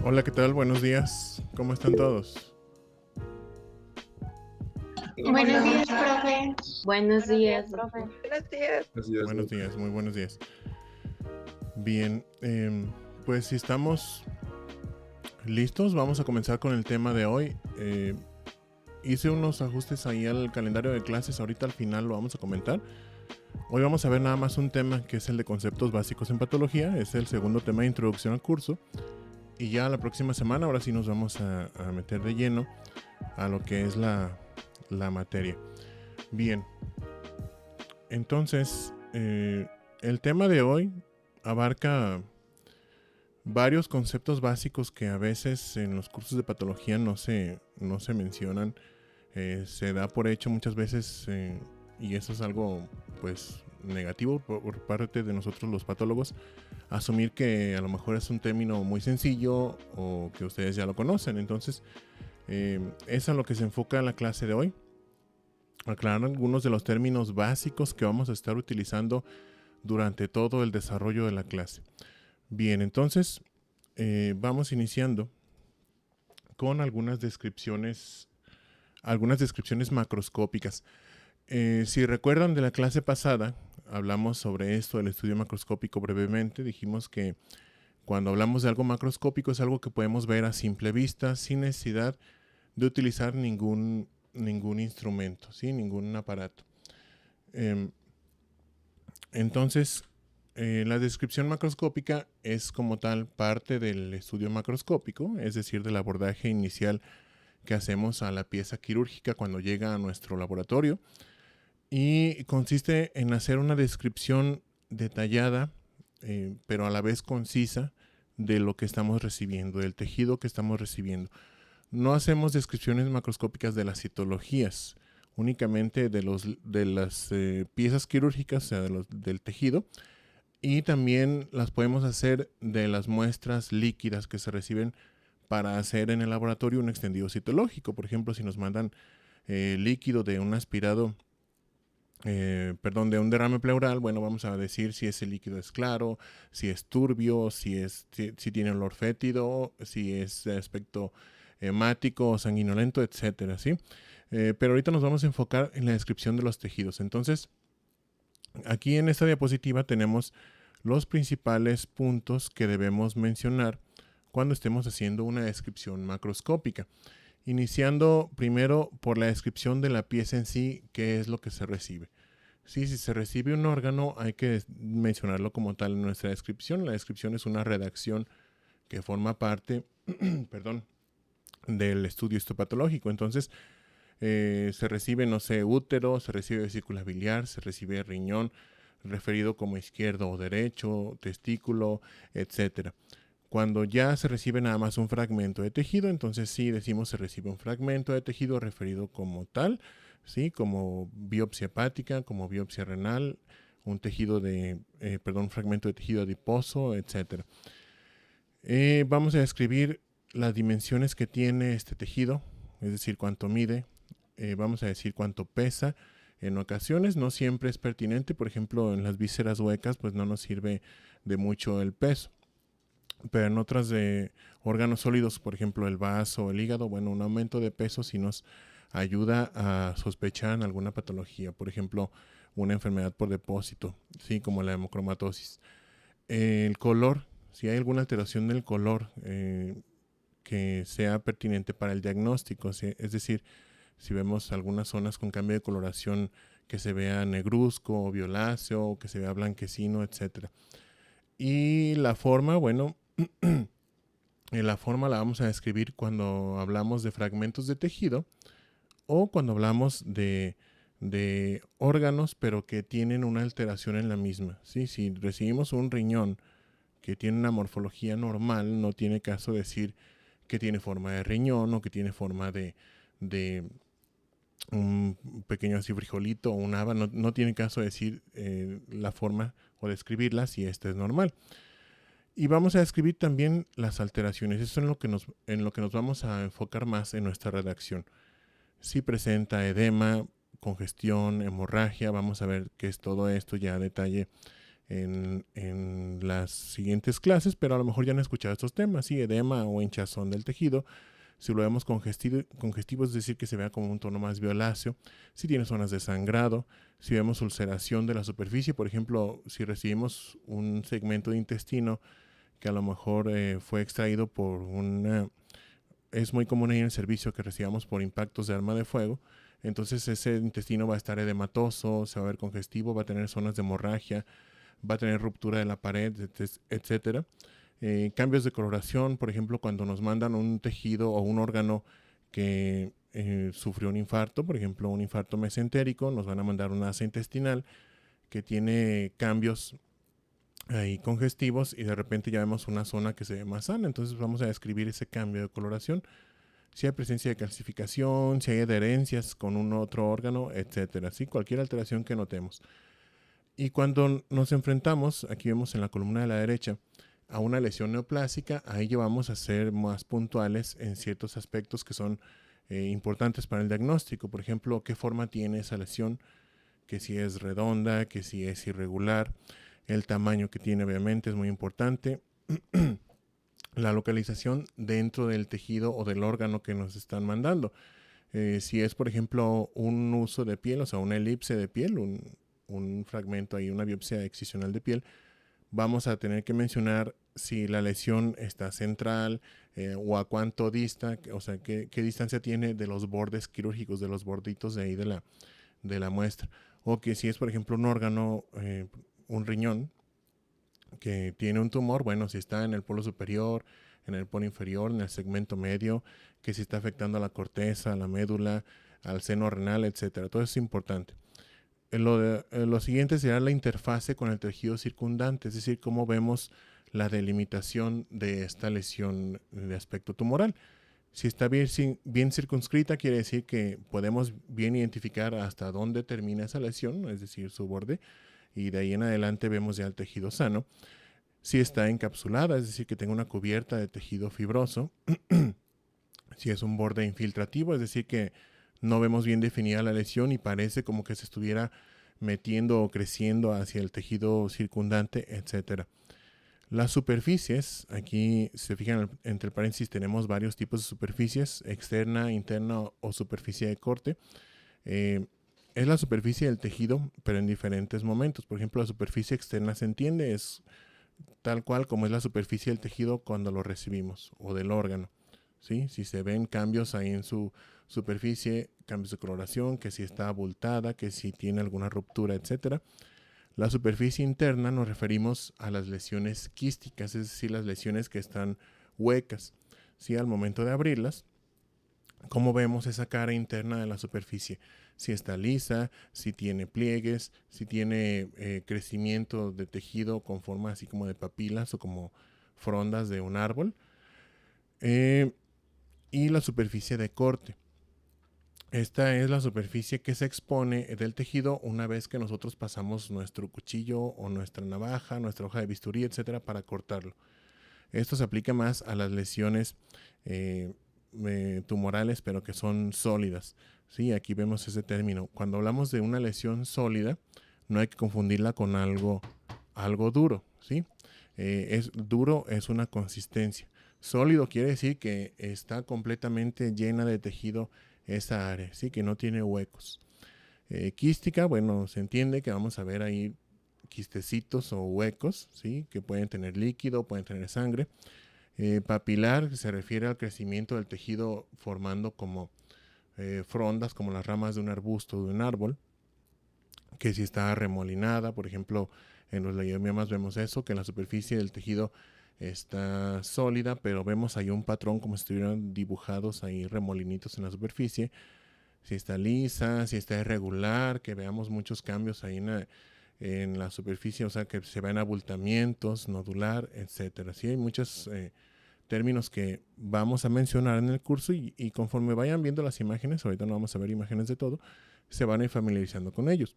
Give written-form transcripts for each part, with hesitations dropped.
Hola, ¿qué tal? Buenos días. ¿Cómo están todos? Buenos días, profe. Buenos días, profe. Buenos días. Buenos días, muy buenos días. Bien, pues si estamos listos, vamos a comenzar con el tema de hoy. Hice unos ajustes ahí al calendario de clases, ahorita al final lo vamos a comentar. Hoy vamos a ver nada más un tema que es el de conceptos básicos en patología, es el segundo tema de introducción al curso. Y ya la próxima semana, ahora sí nos vamos a meter de lleno a lo que es la materia. Bien, entonces el tema de hoy abarca varios conceptos básicos que a veces en los cursos de patología no se mencionan. Se da por hecho muchas veces y eso es algo pues negativo por parte de nosotros los patólogos, asumir que a lo mejor es un término muy sencillo o que ustedes ya lo conocen. Entonces es a lo que se enfoca la clase de hoy, aclarar algunos de los términos básicos que vamos a estar utilizando durante todo el desarrollo de la clase. Bien, entonces vamos iniciando con algunas descripciones macroscópicas. Si recuerdan de la clase pasada, hablamos sobre esto del estudio macroscópico brevemente. Dijimos que cuando hablamos de algo macroscópico es algo que podemos ver a simple vista sin necesidad de utilizar ningún instrumento, ¿sí? Ningún aparato. Entonces, la descripción macroscópica es como tal parte del estudio macroscópico, es decir, del abordaje inicial que hacemos a la pieza quirúrgica cuando llega a nuestro laboratorio, y consiste en hacer una descripción detallada, pero a la vez concisa, de lo que estamos recibiendo, del tejido que estamos recibiendo. No hacemos descripciones macroscópicas de las citologías, únicamente de las piezas quirúrgicas, o sea, del tejido, y también las podemos hacer de las muestras líquidas que se reciben para hacer en el laboratorio un extendido citológico. Por ejemplo, si nos mandan líquido de un aspirado, de un derrame pleural, bueno, vamos a decir si ese líquido es claro, si es turbio, si tiene olor fétido, si es de aspecto hemático o sanguinolento, etcétera, ¿sí? Pero ahorita nos vamos a enfocar en la descripción de los tejidos. Entonces, aquí en esta diapositiva tenemos los principales puntos que debemos mencionar cuando estemos haciendo una descripción macroscópica. Iniciando primero por la descripción de la pieza en sí, qué es lo que se recibe. Sí, si se recibe un órgano, hay que mencionarlo como tal en nuestra descripción. La descripción es una redacción que forma parte del estudio histopatológico. Entonces, se recibe, no sé, útero, se recibe vesícula biliar, se recibe riñón, referido como izquierdo o derecho, testículo, etcétera. Cuando ya se recibe nada más un fragmento de tejido, entonces sí decimos se recibe un fragmento de tejido referido como tal, ¿sí? Como biopsia hepática, como biopsia renal, un fragmento de tejido adiposo, etc. Vamos a describir las dimensiones que tiene este tejido, es decir, cuánto mide, vamos a decir cuánto pesa. En ocasiones no siempre es pertinente, por ejemplo, en las vísceras huecas, pues no nos sirve de mucho el peso. Pero en otras de órganos sólidos, por ejemplo el vaso o el hígado, bueno, un aumento de peso sí nos ayuda a sospechar en alguna patología, por ejemplo una enfermedad por depósito, sí, como la hemocromatosis. El color, si hay alguna alteración del color que sea pertinente para el diagnóstico, es decir, si vemos algunas zonas con cambio de coloración que se vea negruzco o violáceo o que se vea blanquecino, etc. Y la forma, bueno, la forma la vamos a describir cuando hablamos de fragmentos de tejido o cuando hablamos de órganos pero que tienen una alteración en la misma, ¿sí? Si recibimos un riñón que tiene una morfología normal, no tiene caso decir que tiene forma de riñón o que tiene forma de un pequeño así frijolito o un haba, no tiene caso decir la forma o describirla si esta es normal. Y vamos a describir también las alteraciones. Eso es en lo que nos vamos a enfocar más en nuestra redacción. Si presenta edema, congestión, hemorragia, vamos a ver qué es todo esto ya a detalle en las siguientes clases, pero a lo mejor ya han escuchado estos temas, ¿sí? Edema o hinchazón del tejido. Si lo vemos congestivo, es decir, que se vea como un tono más violáceo. Si tiene zonas de sangrado, si vemos ulceración de la superficie, por ejemplo, si recibimos un segmento de intestino que a lo mejor fue extraído por una... Es muy común ahí en el servicio que recibamos por impactos de arma de fuego. Entonces ese intestino va a estar edematoso, se va a ver congestivo, va a tener zonas de hemorragia, va a tener ruptura de la pared, etcétera. Cambios de coloración, por ejemplo, cuando nos mandan un tejido o un órgano que sufrió un infarto, por ejemplo, un infarto mesentérico, nos van a mandar una asa intestinal que tiene cambios ahí congestivos y de repente ya vemos una zona que se ve más sana. Entonces vamos a describir ese cambio de coloración. Si hay presencia de calcificación, si hay adherencias con un otro órgano, etcétera. ¿Sí? Cualquier alteración que notemos. Y cuando nos enfrentamos, aquí vemos en la columna de la derecha, a una lesión neoplásica, ahí ya vamos a ser más puntuales en ciertos aspectos que son importantes para el diagnóstico. Por ejemplo, qué forma tiene esa lesión, que si es redonda, que si es irregular, el tamaño que tiene obviamente es muy importante. La localización dentro del tejido o del órgano que nos están mandando. Si es, por ejemplo, un uso de piel, o sea, una elipse de piel, un fragmento ahí, una biopsia excisional de piel, vamos a tener que mencionar si la lesión está central o a cuánto dista, o sea, qué distancia tiene de los bordes quirúrgicos, de los borditos de ahí de la muestra. O que si es, por ejemplo, un órgano, un riñón, que tiene un tumor, bueno, si está en el polo superior, en el polo inferior, en el segmento medio, que si está afectando a la corteza, a la médula, al seno renal, etcétera. Todo eso es importante. Lo siguiente será la interfase con el tejido circundante, es decir, cómo vemos la delimitación de esta lesión de aspecto tumoral. Si está bien circunscrita, quiere decir que podemos bien identificar hasta dónde termina esa lesión, es decir, su borde, y de ahí en adelante vemos ya el tejido sano. Si está encapsulada, es decir, que tenga una cubierta de tejido fibroso. Si es un borde infiltrativo, es decir, que no vemos bien definida la lesión y parece como que se estuviera metiendo o creciendo hacia el tejido circundante, etcétera. Las superficies, aquí se fijan entre paréntesis, tenemos varios tipos de superficies, externa, interna o superficie de corte. Es la superficie del tejido, pero en diferentes momentos. Por ejemplo, la superficie externa se entiende, es tal cual como es la superficie del tejido cuando lo recibimos o del órgano. ¿Sí? Si se ven cambios ahí en su superficie, cambios de coloración, que si está abultada, que si tiene alguna ruptura, etcétera. La superficie interna nos referimos a las lesiones quísticas, es decir, las lesiones que están huecas. ¿Sí? Al momento de abrirlas, ¿cómo vemos esa cara interna de la superficie? Si está lisa, si tiene pliegues, si tiene crecimiento de tejido con forma así como de papilas o como frondas de un árbol. Y la superficie de corte. Esta es la superficie que se expone del tejido una vez que nosotros pasamos nuestro cuchillo o nuestra navaja, nuestra hoja de bisturí, etcétera, para cortarlo. Esto se aplica más a las lesiones tumorales, pero que son sólidas. ¿Sí? Aquí vemos ese término. Cuando hablamos de una lesión sólida, no hay que confundirla con algo duro. ¿Sí? Duro es una consistencia. Sólido quiere decir que está completamente llena de tejido esa área, ¿sí? Que no tiene huecos. Quística, bueno, se entiende que vamos a ver ahí quistecitos o huecos, ¿sí? Que pueden tener líquido, pueden tener sangre. Papilar se refiere al crecimiento del tejido formando como frondas, como las ramas de un arbusto o de un árbol, que si está remolinada, por ejemplo, en los leiomiomas vemos eso, que en la superficie del tejido está sólida, pero vemos ahí un patrón como si estuvieran dibujados ahí remolinitos en la superficie. Si está lisa, si está irregular, que veamos muchos cambios ahí en la superficie, o sea, que se ven abultamientos, nodular, etcétera. Sí, hay muchos términos que vamos a mencionar en el curso y conforme vayan viendo las imágenes, ahorita no vamos a ver imágenes de todo, se van a ir familiarizando con ellos.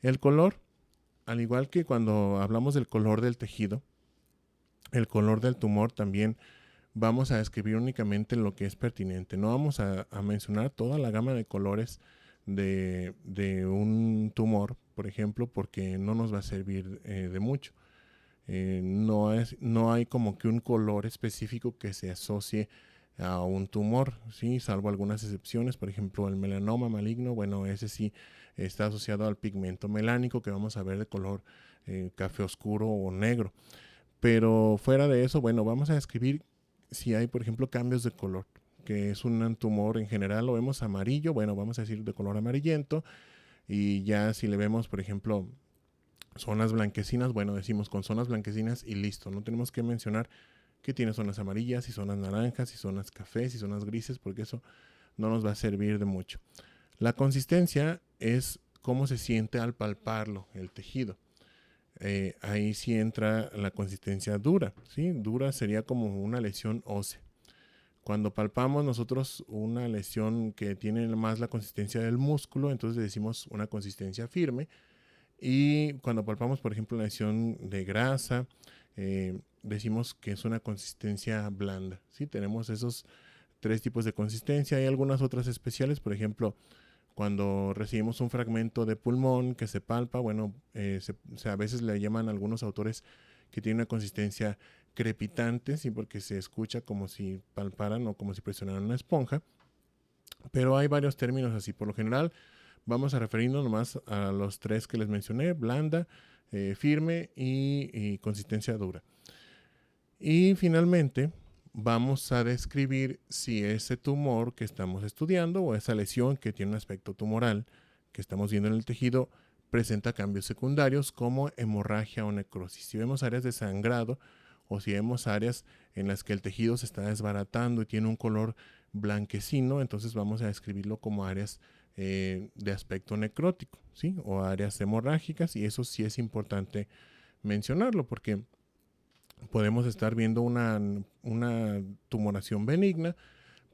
El color, al igual que cuando hablamos del color del tejido, el color del tumor también vamos a describir únicamente lo que es pertinente. No vamos a mencionar toda la gama de colores de un tumor, por ejemplo, porque no nos va a servir de mucho. No hay como que un color específico que se asocie a un tumor, ¿sí? Salvo algunas excepciones, por ejemplo el melanoma maligno, bueno, ese sí está asociado al pigmento melánico que vamos a ver de color café oscuro o negro. Pero fuera de eso, bueno, vamos a describir si hay, por ejemplo, cambios de color, que es un tumor en general, lo vemos amarillo, bueno, vamos a decir de color amarillento, y ya si le vemos, por ejemplo, zonas blanquecinas, bueno, decimos con zonas blanquecinas y listo, no tenemos que mencionar que tiene zonas amarillas y zonas naranjas y zonas cafés y zonas grises, porque eso no nos va a servir de mucho. La consistencia es cómo se siente al palparlo, el tejido. Ahí sí entra la consistencia dura, ¿sí? Dura sería como una lesión ósea. Cuando palpamos nosotros una lesión que tiene más la consistencia del músculo, entonces decimos una consistencia firme. Y cuando palpamos, por ejemplo, la lesión de grasa, decimos que es una consistencia blanda, ¿sí? Tenemos esos tres tipos de consistencia. Hay algunas otras especiales, por ejemplo, cuando recibimos un fragmento de pulmón que se palpa, bueno, a veces le llaman a algunos autores que tiene una consistencia crepitante, ¿sí? Porque se escucha como si palparan o como si presionaran una esponja. Pero hay varios términos así. Por lo general, vamos a referirnos nomás a los tres que les mencioné: blanda, firme y consistencia dura. Y finalmente vamos a describir si ese tumor que estamos estudiando o esa lesión que tiene un aspecto tumoral que estamos viendo en el tejido presenta cambios secundarios como hemorragia o necrosis. Si vemos áreas de sangrado o si vemos áreas en las que el tejido se está desbaratando y tiene un color blanquecino, entonces vamos a describirlo como áreas de aspecto necrótico, ¿sí? O áreas hemorrágicas, y eso sí es importante mencionarlo porque podemos estar viendo una tumoración benigna,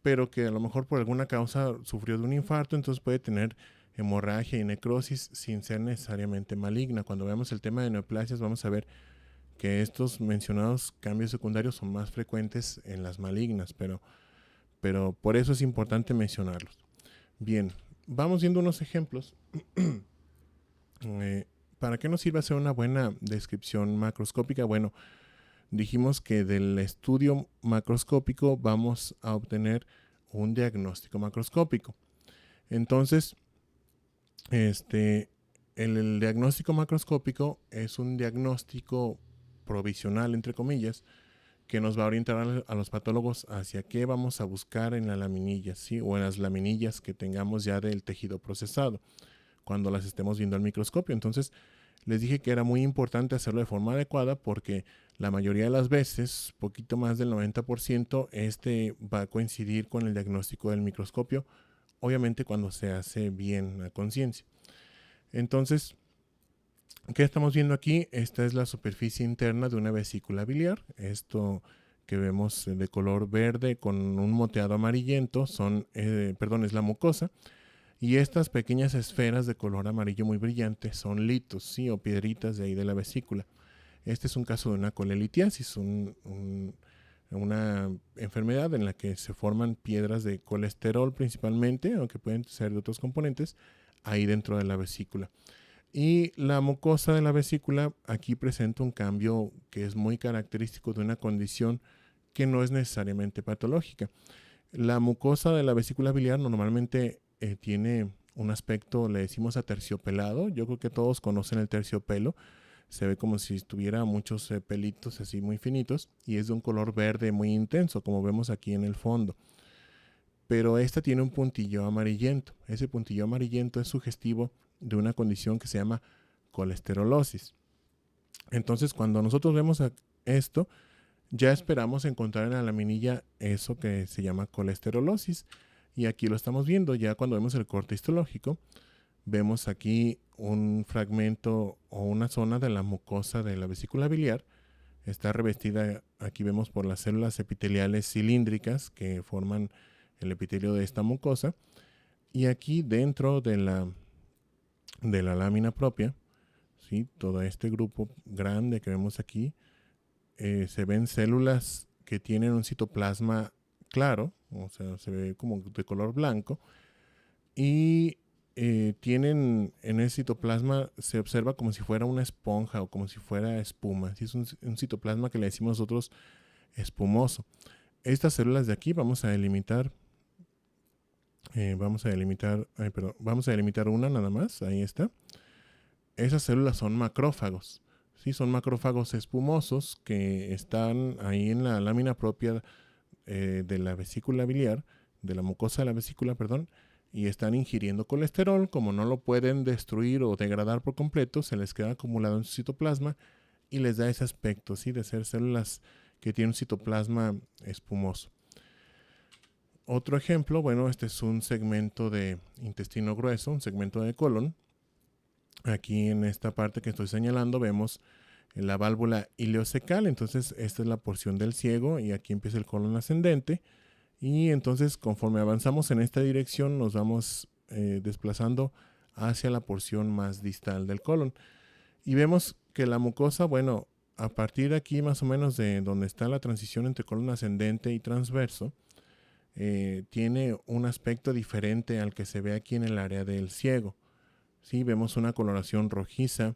pero que a lo mejor por alguna causa sufrió de un infarto, entonces puede tener hemorragia y necrosis sin ser necesariamente maligna. Cuando veamos el tema de neoplasias, vamos a ver que estos mencionados cambios secundarios son más frecuentes en las malignas, pero por eso es importante mencionarlos. Bien, vamos viendo unos ejemplos. ¿Para qué nos sirve hacer una buena descripción macroscópica? Bueno, dijimos que del estudio macroscópico vamos a obtener un diagnóstico macroscópico. Entonces, el diagnóstico macroscópico es un diagnóstico provisional, entre comillas, que nos va a orientar a los patólogos hacia qué vamos a buscar en la laminilla, ¿sí? O en las laminillas que tengamos ya del tejido procesado, cuando las estemos viendo al microscopio. Entonces, les dije que era muy importante hacerlo de forma adecuada porque la mayoría de las veces, poquito más del 90%, va a coincidir con el diagnóstico del microscopio, obviamente cuando se hace bien a conciencia. Entonces, ¿qué estamos viendo aquí? Esta es la superficie interna de una vesícula biliar. Esto que vemos de color verde con un moteado amarillento es la mucosa. Y estas pequeñas esferas de color amarillo muy brillante son litos, ¿sí? O piedritas de ahí de la vesícula. Este es un caso de una colelitiasis, una enfermedad en la que se forman piedras de colesterol principalmente, aunque pueden ser de otros componentes, ahí dentro de la vesícula. Y la mucosa de la vesícula aquí presenta un cambio que es muy característico de una condición que no es necesariamente patológica. La mucosa de la vesícula biliar normalmente tiene un aspecto, le decimos aterciopelado. Yo creo que todos conocen el terciopelo. Se ve como si tuviera muchos pelitos así muy finitos y es de un color verde muy intenso, como vemos aquí en el fondo. Pero esta tiene un puntillo amarillento. Ese puntillo amarillento es sugestivo de una condición que se llama colesterolosis. Entonces, cuando nosotros vemos esto, ya esperamos encontrar en la laminilla eso que se llama colesterolosis. Y aquí lo estamos viendo ya cuando vemos el corte histológico. Vemos aquí un fragmento o una zona de la mucosa de la vesícula biliar. Está revestida, aquí vemos, por las células epiteliales cilíndricas que forman el epitelio de esta mucosa. Y aquí dentro de la lámina propia, ¿sí? Todo este grupo grande que vemos aquí, se ven células que tienen un citoplasma claro, o sea, se ve como de color blanco, y tienen en el citoplasma, se observa como si fuera una esponja o como si fuera espuma. ¿Sí? Es un citoplasma que le decimos nosotros espumoso. Estas células de aquí vamos a delimitar una nada más, ahí está. Esas células son macrófagos, ¿sí? Son macrófagos espumosos que están ahí en la lámina propia de la vesícula biliar, de la mucosa de la vesícula, perdón, y están ingiriendo colesterol. Como no lo pueden destruir o degradar por completo, se les queda acumulado en su citoplasma y les da ese aspecto, ¿sí? De ser células que tienen un citoplasma espumoso. Otro ejemplo, bueno, este es un segmento de intestino grueso, un segmento de colon. Aquí en esta parte que estoy señalando vemos la válvula ileocecal. Entonces esta es la porción del ciego y aquí empieza el colon ascendente. Y entonces conforme avanzamos en esta dirección nos vamos desplazando hacia la porción más distal del colon. Y vemos que la mucosa, bueno, a partir de aquí más o menos de donde está la transición entre colon ascendente y transverso, tiene un aspecto diferente al que se ve aquí en el área del ciego. ¿Sí? Vemos una coloración rojiza.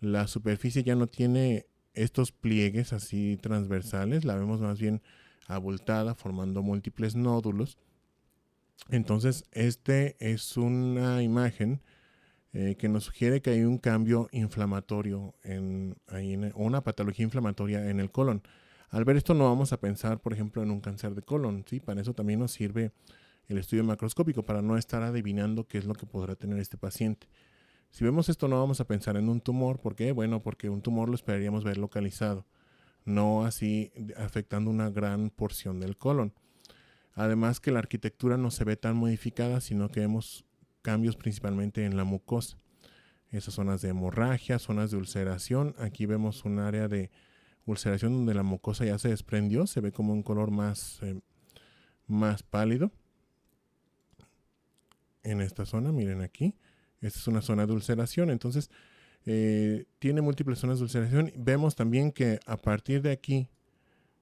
La superficie ya no tiene estos pliegues así transversales, la vemos más bien abultada, formando múltiples nódulos. Entonces, este es una imagen que nos sugiere que hay un cambio inflamatorio, o una patología inflamatoria en el colon. Al ver esto no vamos a pensar, por ejemplo, en un cáncer de colon, ¿sí? Para eso también nos sirve el estudio macroscópico, para no estar adivinando qué es lo que podrá tener este paciente. Si vemos esto no vamos a pensar en un tumor. ¿Por qué? Bueno, porque un tumor lo esperaríamos ver localizado, no así afectando una gran porción del colon. Además que la arquitectura no se ve tan modificada, sino que vemos cambios principalmente en la mucosa. Esas zonas de hemorragia, zonas de ulceración. Aquí vemos un área de ulceración donde la mucosa ya se desprendió, se ve como un color más pálido. En esta zona, miren aquí, esta es una zona de ulceración. Entonces tiene múltiples zonas de ulceración. Vemos también que a partir de aquí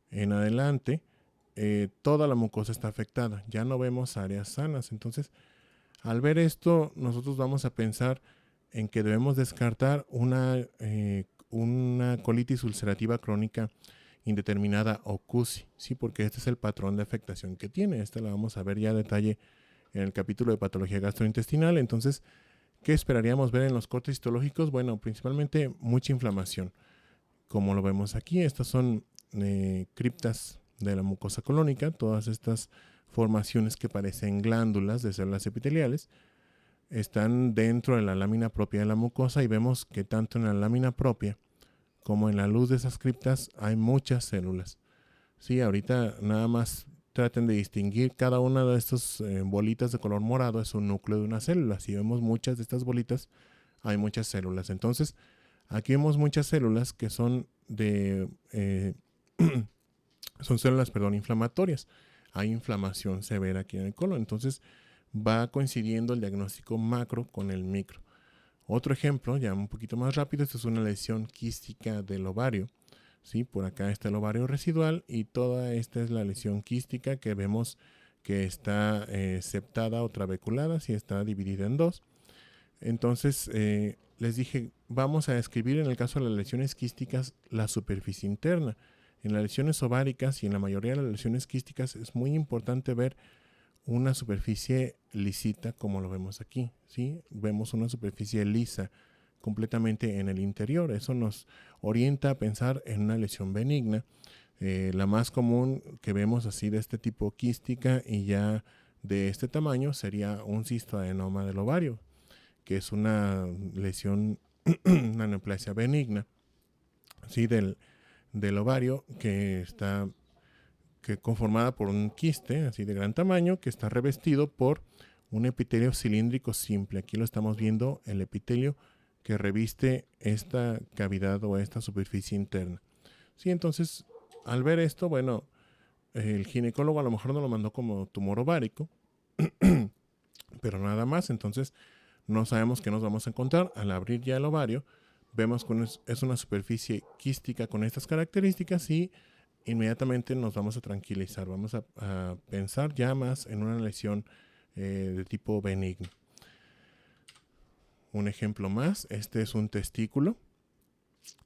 en adelante toda la mucosa está afectada, ya no vemos áreas sanas. Entonces al ver esto nosotros vamos a pensar en que debemos descartar una colitis ulcerativa crónica indeterminada o CUSI, ¿sí? Porque este es el patrón de afectación que tiene. Esta la vamos a ver ya a detalle en el capítulo de patología gastrointestinal. Entonces, ¿qué esperaríamos ver en los cortes histológicos? Bueno, principalmente mucha inflamación. Como lo vemos aquí, estas son criptas de la mucosa colónica, todas estas formaciones que parecen glándulas de células epiteliales, están dentro de la lámina propia de la mucosa y vemos que tanto en la lámina propia como en la luz de esas criptas hay muchas células. Sí, ahorita nada más traten de distinguir cada una de estas bolitas de color morado es un núcleo de una célula. Si vemos muchas de estas bolitas, hay muchas células. Entonces, aquí vemos muchas células que son son células, inflamatorias. Hay inflamación severa aquí en el colon. Entonces, va coincidiendo el diagnóstico macro con el micro. Otro ejemplo, ya un poquito más rápido, esta es una lesión quística del ovario. ¿Sí? Por acá está el ovario residual y toda esta es la lesión quística que vemos que está septada o trabeculada, si está dividida en dos. Entonces, les dije, vamos a describir en el caso de las lesiones quísticas la superficie interna. En las lesiones ováricas y en la mayoría de las lesiones quísticas es muy importante ver una superficie lisita como lo vemos aquí, ¿sí? Vemos una superficie lisa completamente en el interior. Eso nos orienta a pensar en una lesión benigna. La más común que vemos así de este tipo quística y ya de este tamaño sería un cistoadenoma del ovario, que es una lesión, una neoplasia benigna, ¿sí? del ovario que está conformada por un quiste así de gran tamaño que está revestido por un epitelio cilíndrico simple. Aquí lo estamos viendo, el epitelio que reviste esta cavidad o esta superficie interna. Sí, entonces, al ver esto, bueno, el ginecólogo a lo mejor no lo mandó como tumor ovárico, pero nada más. Entonces, no sabemos qué nos vamos a encontrar. Al abrir ya el ovario, vemos que es una superficie quística con estas características y inmediatamente nos vamos a tranquilizar. Vamos a pensar ya más en una lesión de tipo benigno. un ejemplo más. Este es un testículo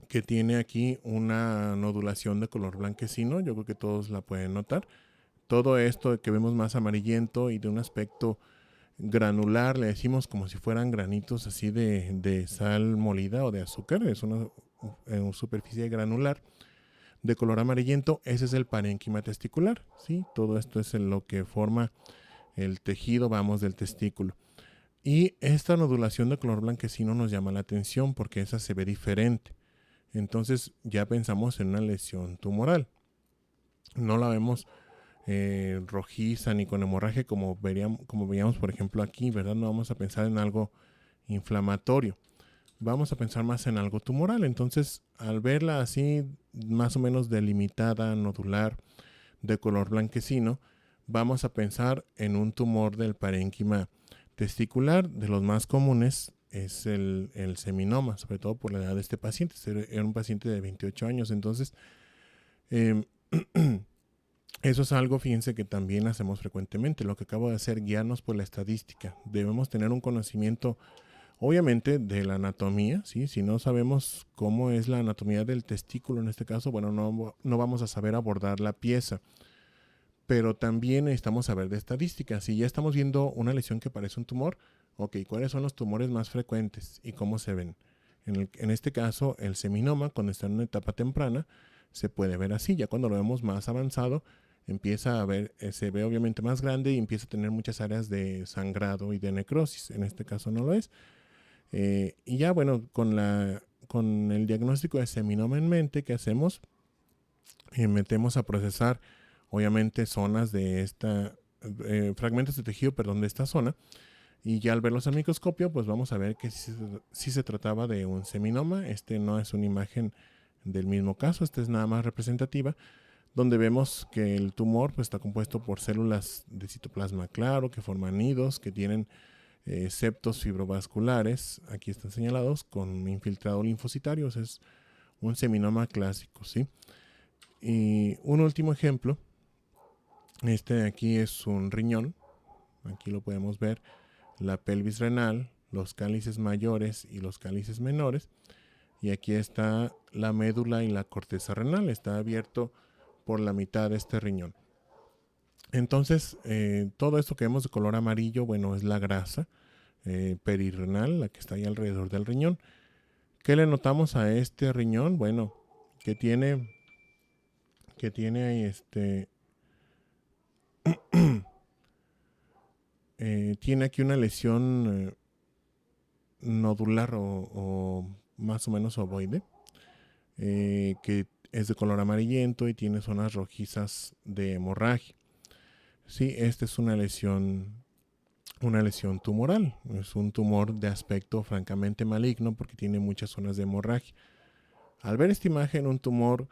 que tiene aquí una nodulación de color blanquecino. Yo creo que todos la pueden notar. Todo esto que vemos más amarillento y de un aspecto granular, le decimos como si fueran granitos así de sal molida o de azúcar. Es una superficie granular de color amarillento. Ese es el parénquima testicular, ¿sí? Todo esto es lo que forma el tejido, vamos, del testículo. Y esta nodulación de color blanquecino nos llama la atención porque esa se ve diferente. Entonces ya pensamos en una lesión tumoral. No la vemos rojiza ni con hemorragia como veíamos por ejemplo aquí, ¿verdad? No vamos a pensar en algo inflamatorio. Vamos a pensar más en algo tumoral. Entonces, al verla así, más o menos delimitada, nodular, de color blanquecino, vamos a pensar en un tumor del parénquima testicular. De los más comunes es el seminoma, sobre todo por la edad de este paciente. Era un paciente de 28 años. Entonces, eso es algo, fíjense, que también hacemos frecuentemente. Lo que acabo de hacer, guiarnos por la estadística. Debemos tener un conocimiento, obviamente, de la anatomía, ¿sí? Si no sabemos cómo es la anatomía del testículo en este caso, bueno, no vamos a saber abordar la pieza. Pero también necesitamos saber de estadística. Si ya estamos viendo una lesión que parece un tumor, ok, ¿cuáles son los tumores más frecuentes y cómo se ven? En este caso, el seminoma, cuando está en una etapa temprana, se puede ver así. Ya cuando lo vemos más avanzado, empieza a ver, se ve obviamente más grande y empieza a tener muchas áreas de sangrado y de necrosis. En este caso no lo es. Y ya, bueno, con el diagnóstico de seminoma en mente, ¿qué hacemos? Metemos a procesar, obviamente, zonas de fragmentos de tejido, de esta zona. Y ya al verlos al microscopio, pues vamos a ver que sí se trataba de un seminoma. Este no es una imagen del mismo caso, esta es nada más representativa, donde vemos que el tumor pues, está compuesto por células de citoplasma claro que forman nidos, que tienen septos fibrovasculares, aquí están señalados, con infiltrado linfocitario. Es un seminoma clásico, ¿sí? Y un último ejemplo, este de aquí es un riñón, aquí lo podemos ver, la pelvis renal, los cálices mayores y los cálices menores, y aquí está la médula y la corteza renal, está abierto por la mitad de este riñón. Entonces, todo esto que vemos de color amarillo, bueno, es la grasa perirrenal, la que está ahí alrededor del riñón. ¿Qué le notamos a este riñón? Bueno, que tiene ahí tiene aquí una lesión nodular o más o menos ovoide, que es de color amarillento y tiene zonas rojizas de hemorragia. Sí, esta es una lesión tumoral. Es un tumor de aspecto francamente maligno porque tiene muchas zonas de hemorragia. Al ver esta imagen, un tumor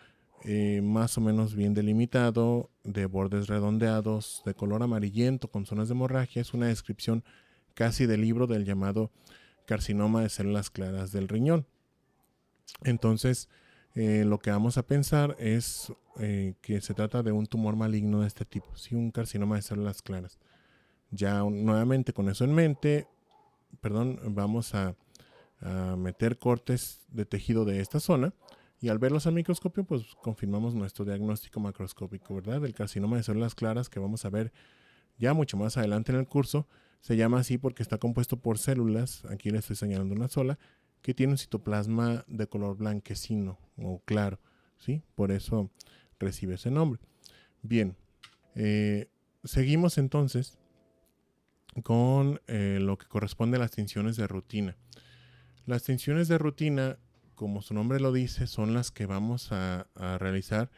más o menos bien delimitado, de bordes redondeados, de color amarillento con zonas de hemorragia, es una descripción casi del libro del llamado carcinoma de células claras del riñón. Entonces, lo que vamos a pensar es que se trata de un tumor maligno de este tipo, sí, un carcinoma de células claras. Ya nuevamente con eso en mente, vamos a meter cortes de tejido de esta zona y al verlos al microscopio, pues confirmamos nuestro diagnóstico macroscópico, ¿verdad? El carcinoma de células claras que vamos a ver ya mucho más adelante en el curso, se llama así porque está compuesto por células, aquí le estoy señalando una sola, que tiene un citoplasma de color blanquecino o claro, ¿sí? Por eso recibe ese nombre. Bien, seguimos entonces con lo que corresponde a las tinciones de rutina. Las tinciones de rutina, como su nombre lo dice, son las que vamos a realizar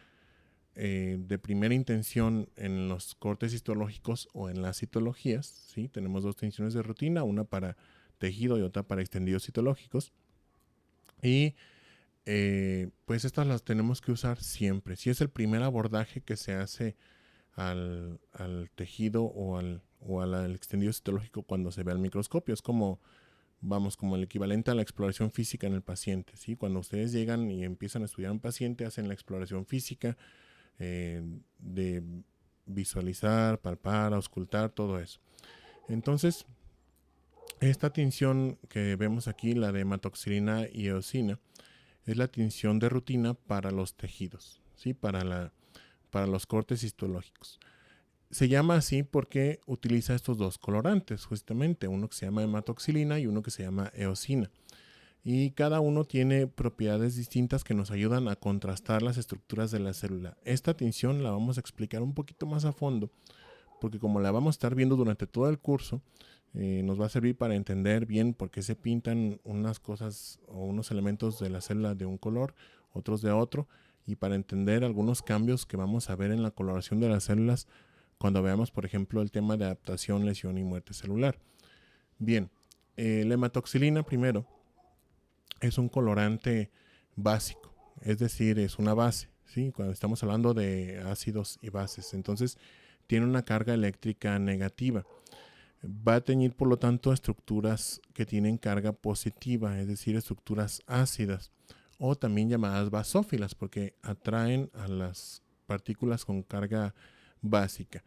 de primera intención en los cortes histológicos o en las citologías, ¿sí? Tenemos dos tinciones de rutina, una para tejido y otra para extendidos citológicos. Y pues estas las tenemos que usar siempre. Si es el primer abordaje que se hace al tejido o al extendido citológico cuando se ve al microscopio, es como el equivalente a la exploración física en el paciente, ¿sí? Cuando ustedes llegan y empiezan a estudiar un paciente, hacen la exploración física, de visualizar, palpar, auscultar, todo eso. Entonces, Esta tinción que vemos aquí, la de hematoxilina y eosina, es la tinción de rutina para los tejidos, ¿sí? Para los cortes histológicos. Se llama así porque utiliza estos dos colorantes, justamente, uno que se llama hematoxilina y uno que se llama eosina. Y cada uno tiene propiedades distintas que nos ayudan a contrastar las estructuras de la célula. Esta tinción la vamos a explicar un poquito más a fondo, porque como la vamos a estar viendo durante todo el curso, nos va a servir para entender bien por qué se pintan unas cosas o unos elementos de la célula de un color, otros de otro, y para entender algunos cambios que vamos a ver en la coloración de las células cuando veamos, por ejemplo, el tema de adaptación, lesión y muerte celular. Bien, la hematoxilina primero es un colorante básico, es decir, es una base, ¿sí? Cuando estamos hablando de ácidos y bases, entonces tiene una carga eléctrica negativa. Va a teñir, por lo tanto, estructuras que tienen carga positiva, es decir, estructuras ácidas, o también llamadas basófilas, porque atraen a las partículas con carga básica.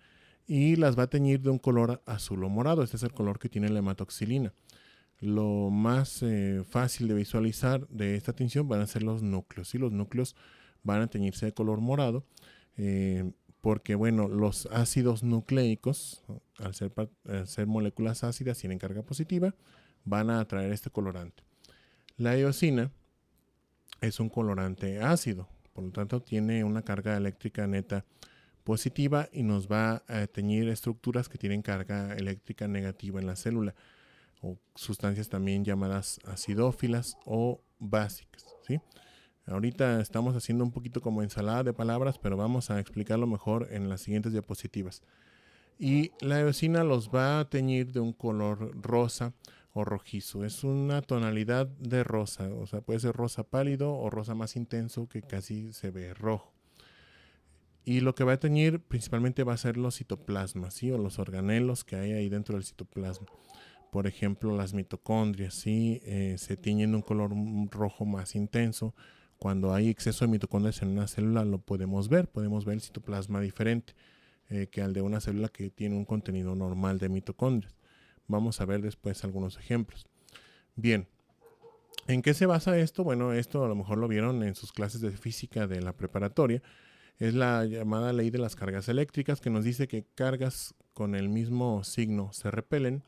Y las va a teñir de un color azul o morado. Este es el color que tiene la hematoxilina. Lo más fácil de visualizar de esta tinción van a ser los núcleos. ¿Sí? Los núcleos van a teñirse de color morado. Porque, bueno, los ácidos nucleicos, al ser moléculas ácidas, tienen carga positiva, van a atraer este colorante. La eosina es un colorante ácido, por lo tanto tiene una carga eléctrica neta positiva y nos va a teñir estructuras que tienen carga eléctrica negativa en la célula, o sustancias también llamadas acidófilas o básicas, ¿sí? Ahorita estamos haciendo un poquito como ensalada de palabras, pero vamos a explicarlo mejor en las siguientes diapositivas. Y la eosina los va a teñir de un color rosa o rojizo. Es una tonalidad de rosa, o sea, puede ser rosa pálido o rosa más intenso que casi se ve rojo. Y lo que va a teñir principalmente va a ser los citoplasmas, ¿sí? O los organelos que hay ahí dentro del citoplasma. Por ejemplo, las mitocondrias, ¿sí? Se tiñen de un color rojo más intenso. Cuando hay exceso de mitocondrias en una célula lo podemos ver el citoplasma diferente que al de una célula que tiene un contenido normal de mitocondrias. Vamos a ver después algunos ejemplos. Bien, ¿en qué se basa esto? Bueno, esto a lo mejor lo vieron en sus clases de física de la preparatoria. Es la llamada ley de las cargas eléctricas, que nos dice que cargas con el mismo signo se repelen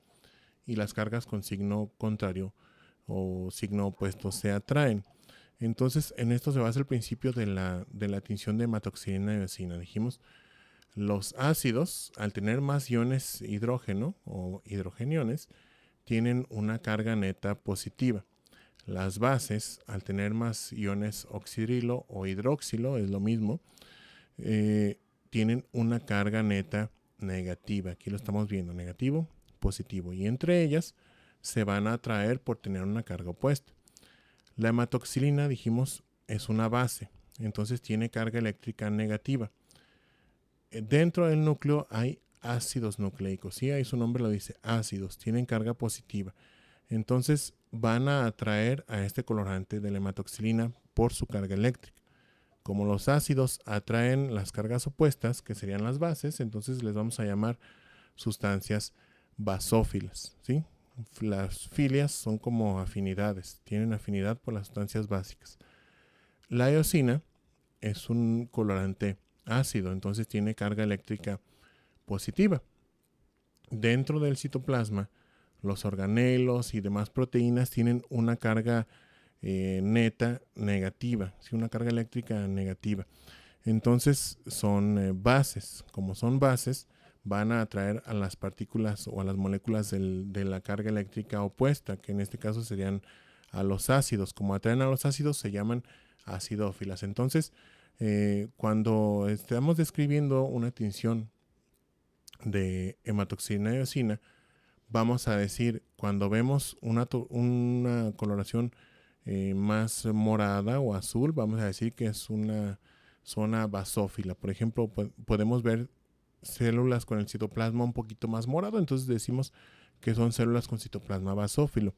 y las cargas con signo contrario o signo opuesto se atraen. Entonces, en esto se basa el principio de la tinción de hematoxilina y eosina. Dijimos, los ácidos, al tener más iones hidrógeno o hidrogeniones, tienen una carga neta positiva. Las bases, al tener más iones oxidrilo o hidróxilo, es lo mismo, tienen una carga neta negativa. Aquí lo estamos viendo, negativo, positivo. Y entre ellas se van a atraer por tener una carga opuesta. La hematoxilina, dijimos, es una base, entonces tiene carga eléctrica negativa. Dentro del núcleo hay ácidos nucleicos, sí, ahí su nombre lo dice, ácidos, tienen carga positiva. Entonces van a atraer a este colorante de la hematoxilina por su carga eléctrica. Como los ácidos atraen las cargas opuestas, que serían las bases, entonces les vamos a llamar sustancias basófilas, ¿sí? Las filias son como afinidades, tienen afinidad por las sustancias básicas. La eosina es un colorante ácido, entonces tiene carga eléctrica positiva. Dentro del citoplasma, los organelos y demás proteínas tienen una carga neta negativa, ¿sí? Una carga eléctrica negativa. Entonces son bases. Como son bases, van a atraer a las partículas o a las moléculas de la carga eléctrica opuesta, que en este caso serían a los ácidos. Como atraen a los ácidos, se llaman acidófilas. Entonces, cuando estamos describiendo una tinción de hematoxilina y eosina, vamos a decir, cuando vemos una coloración más morada o azul, vamos a decir que es una zona basófila. Por ejemplo, podemos ver células con el citoplasma un poquito más morado, entonces decimos que son células con citoplasma basófilo.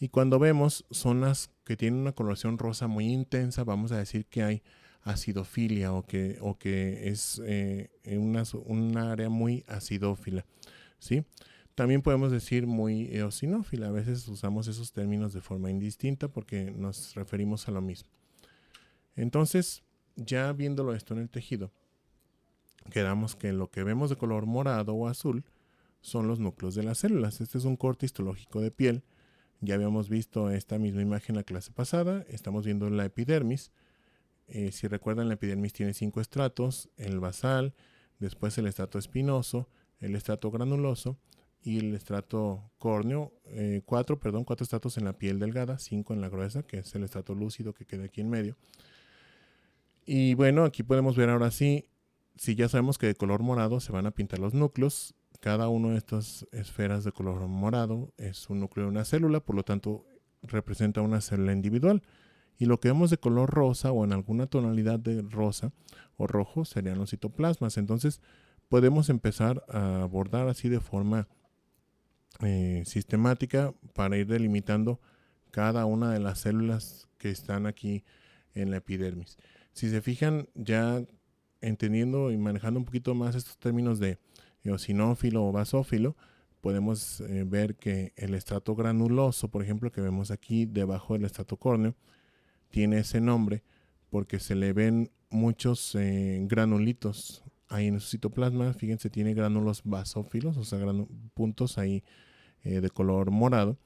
Y cuando vemos zonas que tienen una coloración rosa muy intensa, vamos a decir que hay acidofilia o que es una área muy acidófila, ¿sí? También podemos decir muy eosinófila. A veces usamos esos términos de forma indistinta porque nos referimos a lo mismo. Entonces, ya viéndolo esto en el tejido, quedamos que lo que vemos de color morado o azul son los núcleos de las células. Este es un corte histológico de piel. Ya habíamos visto esta misma imagen en la clase pasada. Estamos viendo la epidermis. Si recuerdan, la epidermis tiene 5 estratos: el basal, después el estrato espinoso, el estrato granuloso y el estrato córneo. 4 estratos en la piel delgada, 5 en la gruesa, que es el estrato lúcido que queda aquí en medio. Y bueno, aquí podemos ver ahora sí, si ya sabemos que de color morado se van a pintar los núcleos. Cada una de estas esferas de color morado es un núcleo de una célula, por lo tanto representa una célula individual. Y lo que vemos de color rosa o en alguna tonalidad de rosa o rojo serían los citoplasmas. Entonces podemos empezar a abordar así de forma sistemática para ir delimitando cada una de las células que están aquí en la epidermis. Si se fijan, ya entendiendo y manejando un poquito más estos términos de eosinófilo o basófilo, podemos ver que el estrato granuloso, por ejemplo, que vemos aquí debajo del estrato córneo, tiene ese nombre porque se le ven muchos granulitos ahí en su citoplasma. Fíjense, tiene gránulos basófilos, o sea, puntos ahí de color morado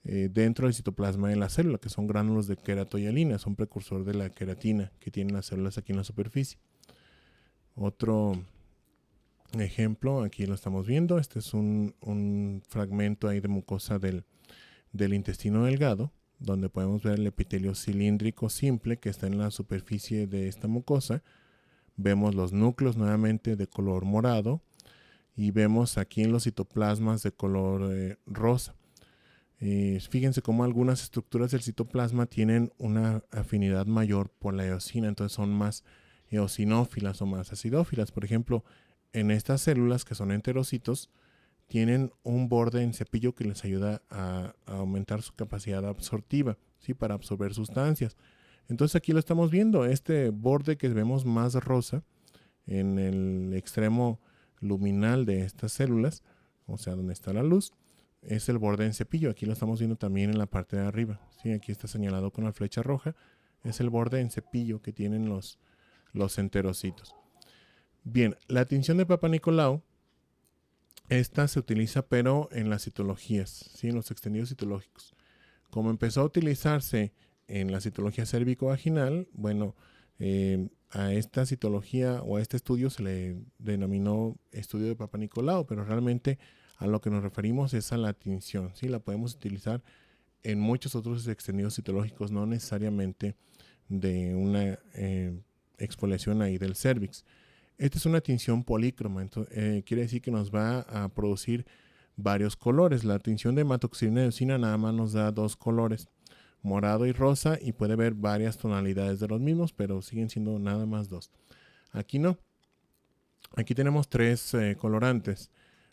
dentro del citoplasma de la célula, que son gránulos de queratoialina, son precursor de la queratina que tienen las células aquí en la superficie. Otro ejemplo, aquí lo estamos viendo. Este es un fragmento ahí de mucosa del intestino delgado, donde podemos ver el epitelio cilíndrico simple que está en la superficie de esta mucosa. Vemos los núcleos nuevamente de color morado y vemos aquí en los citoplasmas de color rosa. Fíjense cómo algunas estructuras del citoplasma tienen una afinidad mayor por la eosina, entonces son más eosinófilas o más acidófilas. Por ejemplo, en estas células que son enterocitos, tienen un borde en cepillo que les ayuda a aumentar su capacidad absortiva, ¿sí? Para absorber sustancias. Entonces aquí lo estamos viendo, este borde que vemos más rosa en el extremo luminal de estas células, o sea, donde está la luz, es el borde en cepillo. Aquí lo estamos viendo también en la parte de arriba, ¿sí? Aquí está señalado con la flecha roja, es el borde en cepillo que tienen los enterocitos. Bien, la tinción de Papa Nicolau, esta se utiliza pero en las citologías, ¿sí? En los extendidos citológicos. Como empezó a utilizarse en la citología cérvico-vaginal, bueno, a esta citología o a este estudio se le denominó estudio de Papa Nicolau, pero realmente a lo que nos referimos es a la tinción, ¿sí? La podemos utilizar en muchos otros extendidos citológicos, no necesariamente de una exfoliación ahí del cérvix. Esta es una tinción polícroma, entonces, quiere decir que nos va a producir varios colores. La tinción de hematoxilina de eosina nada más nos da 2 colores, morado y rosa, y puede haber varias tonalidades de los mismos, pero siguen siendo nada más 2. Aquí no. Aquí tenemos 3 colorantes.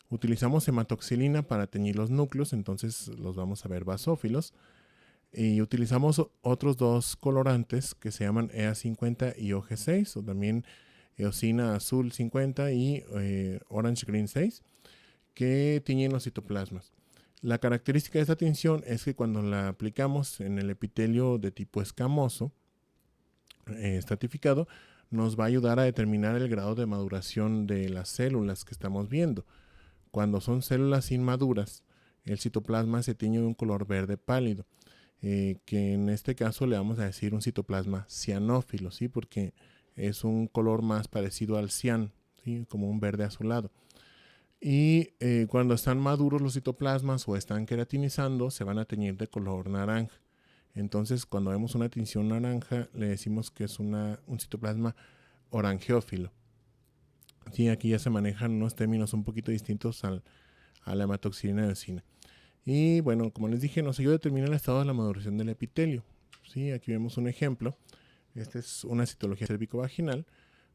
Utilizamos hematoxilina para teñir los núcleos, entonces los vamos a ver basófilos. Y utilizamos otros 2 colorantes que se llaman EA50 y OG6, o también eosina azul 50 y orange green 6, que tiñen los citoplasmas. La característica de esta tinción es que cuando la aplicamos en el epitelio de tipo escamoso estratificado, nos va a ayudar a determinar el grado de maduración de las células que estamos viendo. Cuando son células inmaduras, el citoplasma se tiñe de un color verde pálido, que en este caso le vamos a decir un citoplasma cianófilo, ¿sí? Porque es un color más parecido al cian, ¿sí? Como un verde azulado. Y cuando están maduros los citoplasmas o están queratinizando, se van a teñir de color naranja. Entonces, cuando vemos una tinción naranja, le decimos que es un citoplasma orangeófilo. Sí, aquí ya se manejan unos términos un poquito distintos a la hematoxilina de eosina. Y bueno, como les dije, nos ayuda a determinar el estado de la maduración del epitelio. Sí, aquí vemos un ejemplo. Esta es una citología cérvico-vaginal,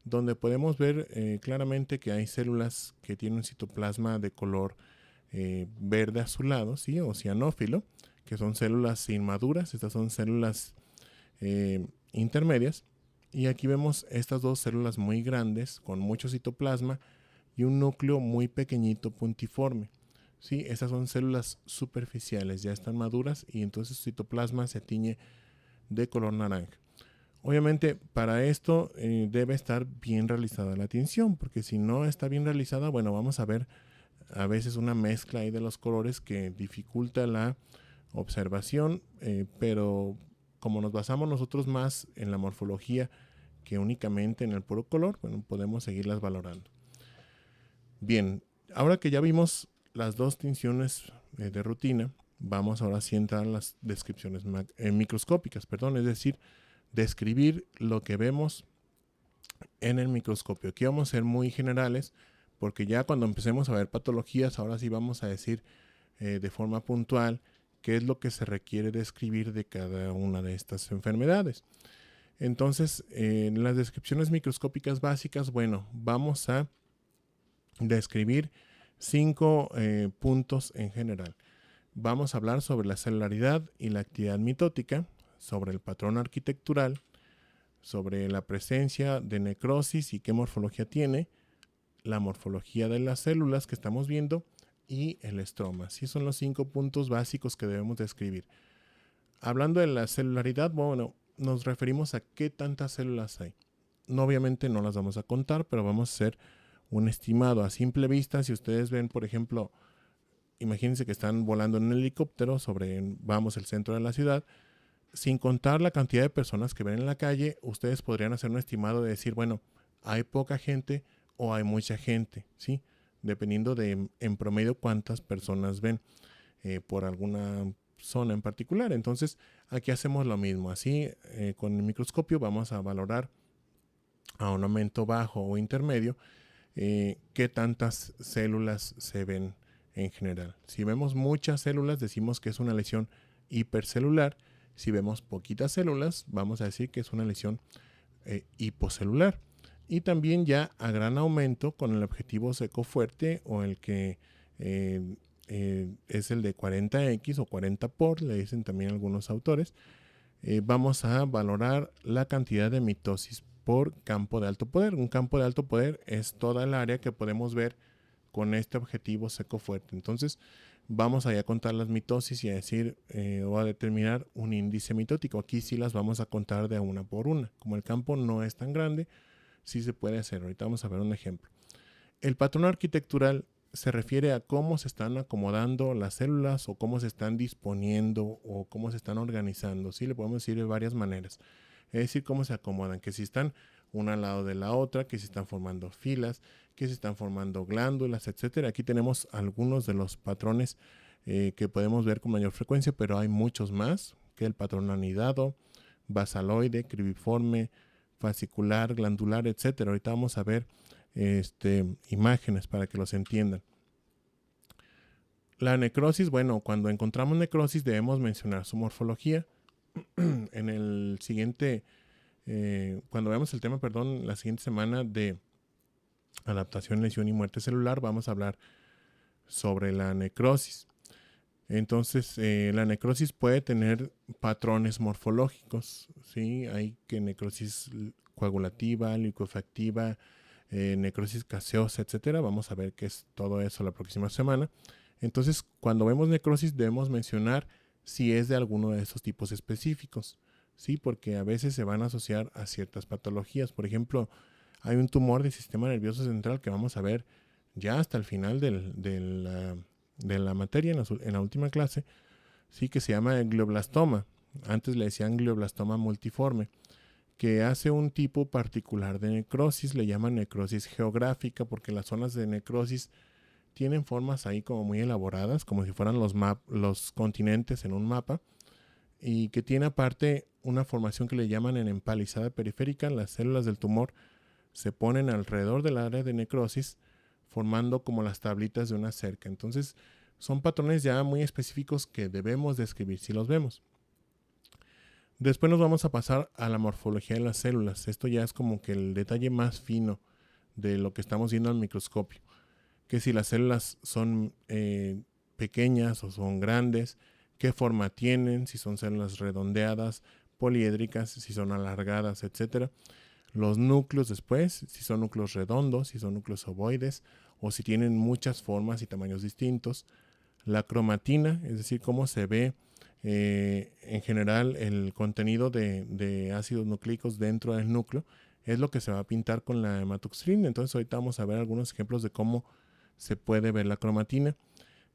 donde podemos ver claramente que hay células que tienen un citoplasma de color verde azulado, ¿sí? O cianófilo, que son células inmaduras. Estas son células intermedias. Y aquí vemos estas 2 células muy grandes, con mucho citoplasma y un núcleo muy pequeñito puntiforme. ¿sí? Esas son células superficiales, ya están maduras y entonces su citoplasma se tiñe de color naranja. Obviamente para esto debe estar bien realizada la tinción, porque si no está bien realizada, bueno, vamos a ver a veces una mezcla ahí de los colores que dificulta la observación, pero como nos basamos nosotros más en la morfología que únicamente en el puro color, bueno, podemos seguirlas valorando. Bien, ahora que ya vimos las dos tinciones de rutina, vamos ahora sí a entrar en las descripciones microscópicas, es decir, describir lo que vemos en el microscopio. Aquí vamos a ser muy generales, porque ya cuando empecemos a ver patologías, ahora sí vamos a decir de forma puntual qué es lo que se requiere describir de cada una de estas enfermedades. Entonces, en las descripciones microscópicas básicas, bueno, vamos a describir 5 puntos en general. Vamos a hablar sobre la celularidad y la actividad mitótica, sobre el patrón arquitectural, sobre la presencia de necrosis y qué morfología tiene, la morfología de las células que estamos viendo y el estroma. Sí, son los 5 puntos básicos que debemos describir. Hablando de la celularidad, bueno, nos referimos a qué tantas células hay. No, obviamente no las vamos a contar, pero vamos a hacer un estimado a simple vista. Si ustedes ven, por ejemplo, imagínense que están volando en un helicóptero sobre, vamos, el centro de la ciudad, sin contar la cantidad de personas que ven en la calle, ustedes podrían hacer un estimado de decir, bueno, hay poca gente o hay mucha gente, ¿sí? Dependiendo de, en promedio, cuántas personas ven por alguna zona en particular. Entonces, aquí hacemos lo mismo. Así, con el microscopio vamos a valorar a un aumento bajo o intermedio qué tantas células se ven en general. Si vemos muchas células, decimos que es una lesión hipercelular. Si vemos poquitas células, vamos a decir que es una lesión hipocelular. Y también ya a gran aumento con el objetivo seco fuerte o el que es el de 40X o 40 por, le dicen también algunos autores, vamos a valorar la cantidad de mitosis por campo de alto poder. Un campo de alto poder es toda el área que podemos ver con este objetivo seco fuerte. Entonces vamos a contar las mitosis y a decir o a determinar un índice mitótico. Aquí sí las vamos a contar de una por una. Como el campo no es tan grande, sí se puede hacer. Ahorita vamos a ver un ejemplo. El patrón arquitectural se refiere a cómo se están acomodando las células o cómo se están disponiendo o cómo se están organizando. Sí, le podemos decir de varias maneras. Es decir, cómo se acomodan, que si están una al lado de la otra, que se están formando filas, que se están formando glándulas, etcétera. Aquí tenemos algunos de los patrones que podemos ver con mayor frecuencia, pero hay muchos más, que el patrón anidado, basaloide, cribiforme, fascicular, glandular, etcétera. Ahorita vamos a ver imágenes para que los entiendan. La necrosis, bueno, cuando encontramos necrosis debemos mencionar su morfología. En el siguiente, cuando veamos el tema, la siguiente semana de adaptación, lesión y muerte celular, vamos a hablar sobre la necrosis. Entonces, la necrosis puede tener patrones morfológicos, ¿sí? Hay que necrosis coagulativa, licuefactiva, necrosis gaseosa, etcétera. Vamos a ver qué es todo eso la próxima semana. Entonces, cuando vemos necrosis debemos mencionar si es de alguno de esos tipos específicos, ¿sí? Porque a veces se van a asociar a ciertas patologías. Por ejemplo, hay un tumor del sistema nervioso central que vamos a ver ya hasta el final de la materia, en la última clase, sí, que se llama glioblastoma. Antes le decían glioblastoma multiforme, que hace un tipo particular de necrosis, le llaman necrosis geográfica, porque las zonas de necrosis tienen formas ahí como muy elaboradas, como si fueran los continentes en un mapa, y que tiene aparte una formación que le llaman en empalizada periférica. Las células del tumor se ponen alrededor del área de necrosis, formando como las tablitas de una cerca. Entonces, son patrones ya muy específicos que debemos describir si los vemos. Después nos vamos a pasar a la morfología de las células. Esto ya es como que el detalle más fino de lo que estamos viendo al microscopio. Que si las células son pequeñas o son grandes, qué forma tienen, si son células redondeadas, poliédricas, si son alargadas, etcétera. Los núcleos después, si son núcleos redondos, si son núcleos ovoides o si tienen muchas formas y tamaños distintos. la cromatina, es decir, cómo se ve en general el contenido de ácidos nucleicos dentro del núcleo, es lo que se va a pintar con la hematoxilina. Entonces ahorita vamos a ver algunos ejemplos de cómo se puede ver la cromatina.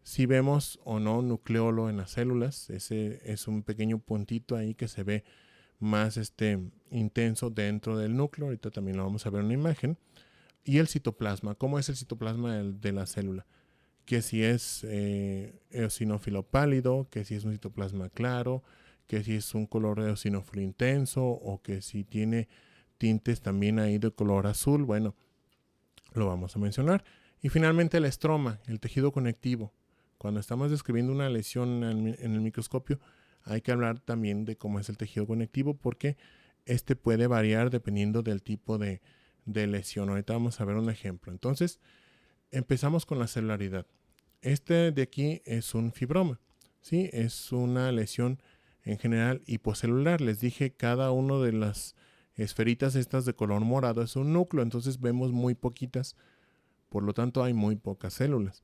Si vemos o no nucleolo en las células, ese es un pequeño puntito ahí que se ve más intenso dentro del núcleo. Ahorita también lo vamos a ver en una imagen. Y el citoplasma, ¿cómo es el citoplasma de la célula? Que si es eosinófilo pálido, que si es un citoplasma claro, que si es un color eosinófilo intenso o que si tiene tintes también ahí de color azul. Bueno, lo vamos a mencionar. Y finalmente el estroma, el tejido conectivo. Cuando estamos describiendo una lesión en el microscopio, hay que hablar también de cómo es el tejido conectivo, porque este puede variar dependiendo del tipo de lesión. Ahorita vamos a ver un ejemplo. Entonces, empezamos con la celularidad. Este de aquí es un fibroma, ¿sí? Es una lesión en general hipocelular. Les dije, cada uno de las esferitas estas de color morado es un núcleo, entonces vemos muy poquitas, por lo tanto hay muy pocas células.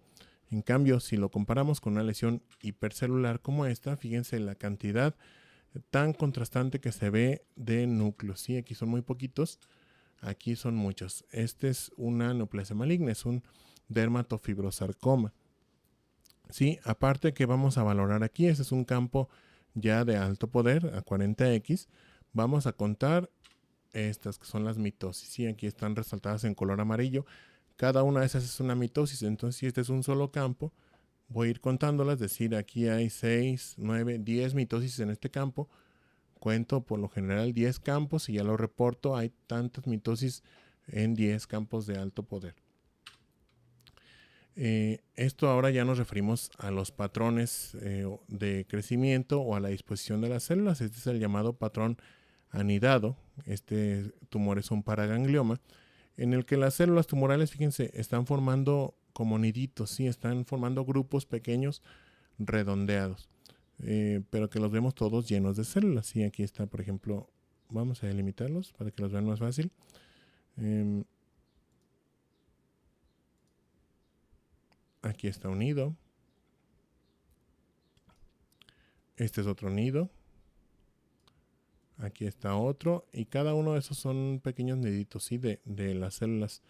En cambio, si lo comparamos con una lesión hipercelular como esta, fíjense la cantidad tan contrastante que se ve de núcleos, ¿sí? Aquí son muy poquitos, aquí son muchos. Este es una neoplasia maligna, es un dermatofibrosarcoma. Sí, aparte que vamos a valorar aquí, este es un campo ya de alto poder, a 40X. Vamos a contar estas que son las mitosis. Sí, aquí están resaltadas en color amarillo. Cada una de esas es una mitosis. Entonces, si este es un solo campo, voy a ir contándolas. Es decir, aquí hay 6, 9, 10 mitosis en este campo. Cuento por lo general 10 campos y ya lo reporto. Hay tantas mitosis en 10 campos de alto poder. Esto ahora ya nos referimos a los patrones de crecimiento o a la disposición de las células. Este es el llamado patrón anidado. Este tumor es un paraganglioma, en el que las células tumorales, fíjense, están formando como niditos, ¿sí? Están formando grupos pequeños redondeados, pero que los vemos todos llenos de células. ¿Sí? Aquí está, por ejemplo, vamos a delimitarlos para que los vean más fácil. Aquí está un nido. Este es otro nido. Aquí está otro. Y cada uno de esos son pequeños niditos, ¿sí? de las células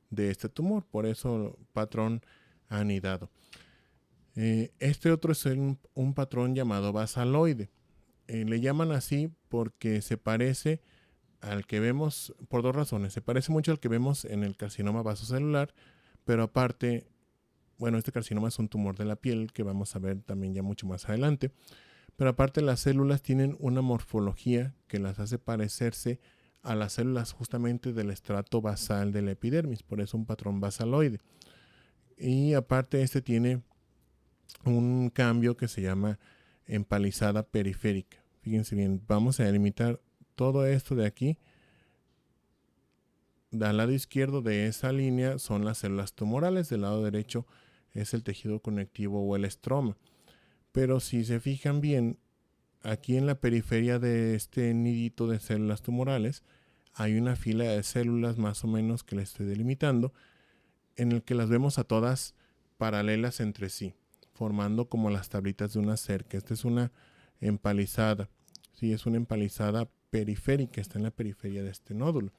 de este tumor. Por eso patrón anidado. Este otro es un patrón llamado basaloide. Le llaman así porque se parece al que vemos por dos razones. Se parece mucho al que vemos en el carcinoma vasocelular, pero aparte, bueno, este carcinoma es un tumor de la piel que vamos a ver también ya mucho más adelante, pero aparte las células tienen una morfología que las hace parecerse a las células justamente del estrato basal de la epidermis, por eso un patrón basaloide. Y aparte este tiene un cambio que se llama empalizada periférica. Fíjense bien, vamos a delimitar todo esto de aquí. Al lado izquierdo de esa línea son las células tumorales, del lado derecho es el tejido conectivo o el estroma. Pero si se fijan bien, aquí en la periferia de este nidito de células tumorales hay una fila de células más o menos que le estoy delimitando, en el que las vemos a todas paralelas entre sí, formando como las tablitas de una cerca. Esta es una empalizada, sí, es una empalizada periférica, está en la periferia de este nódulo.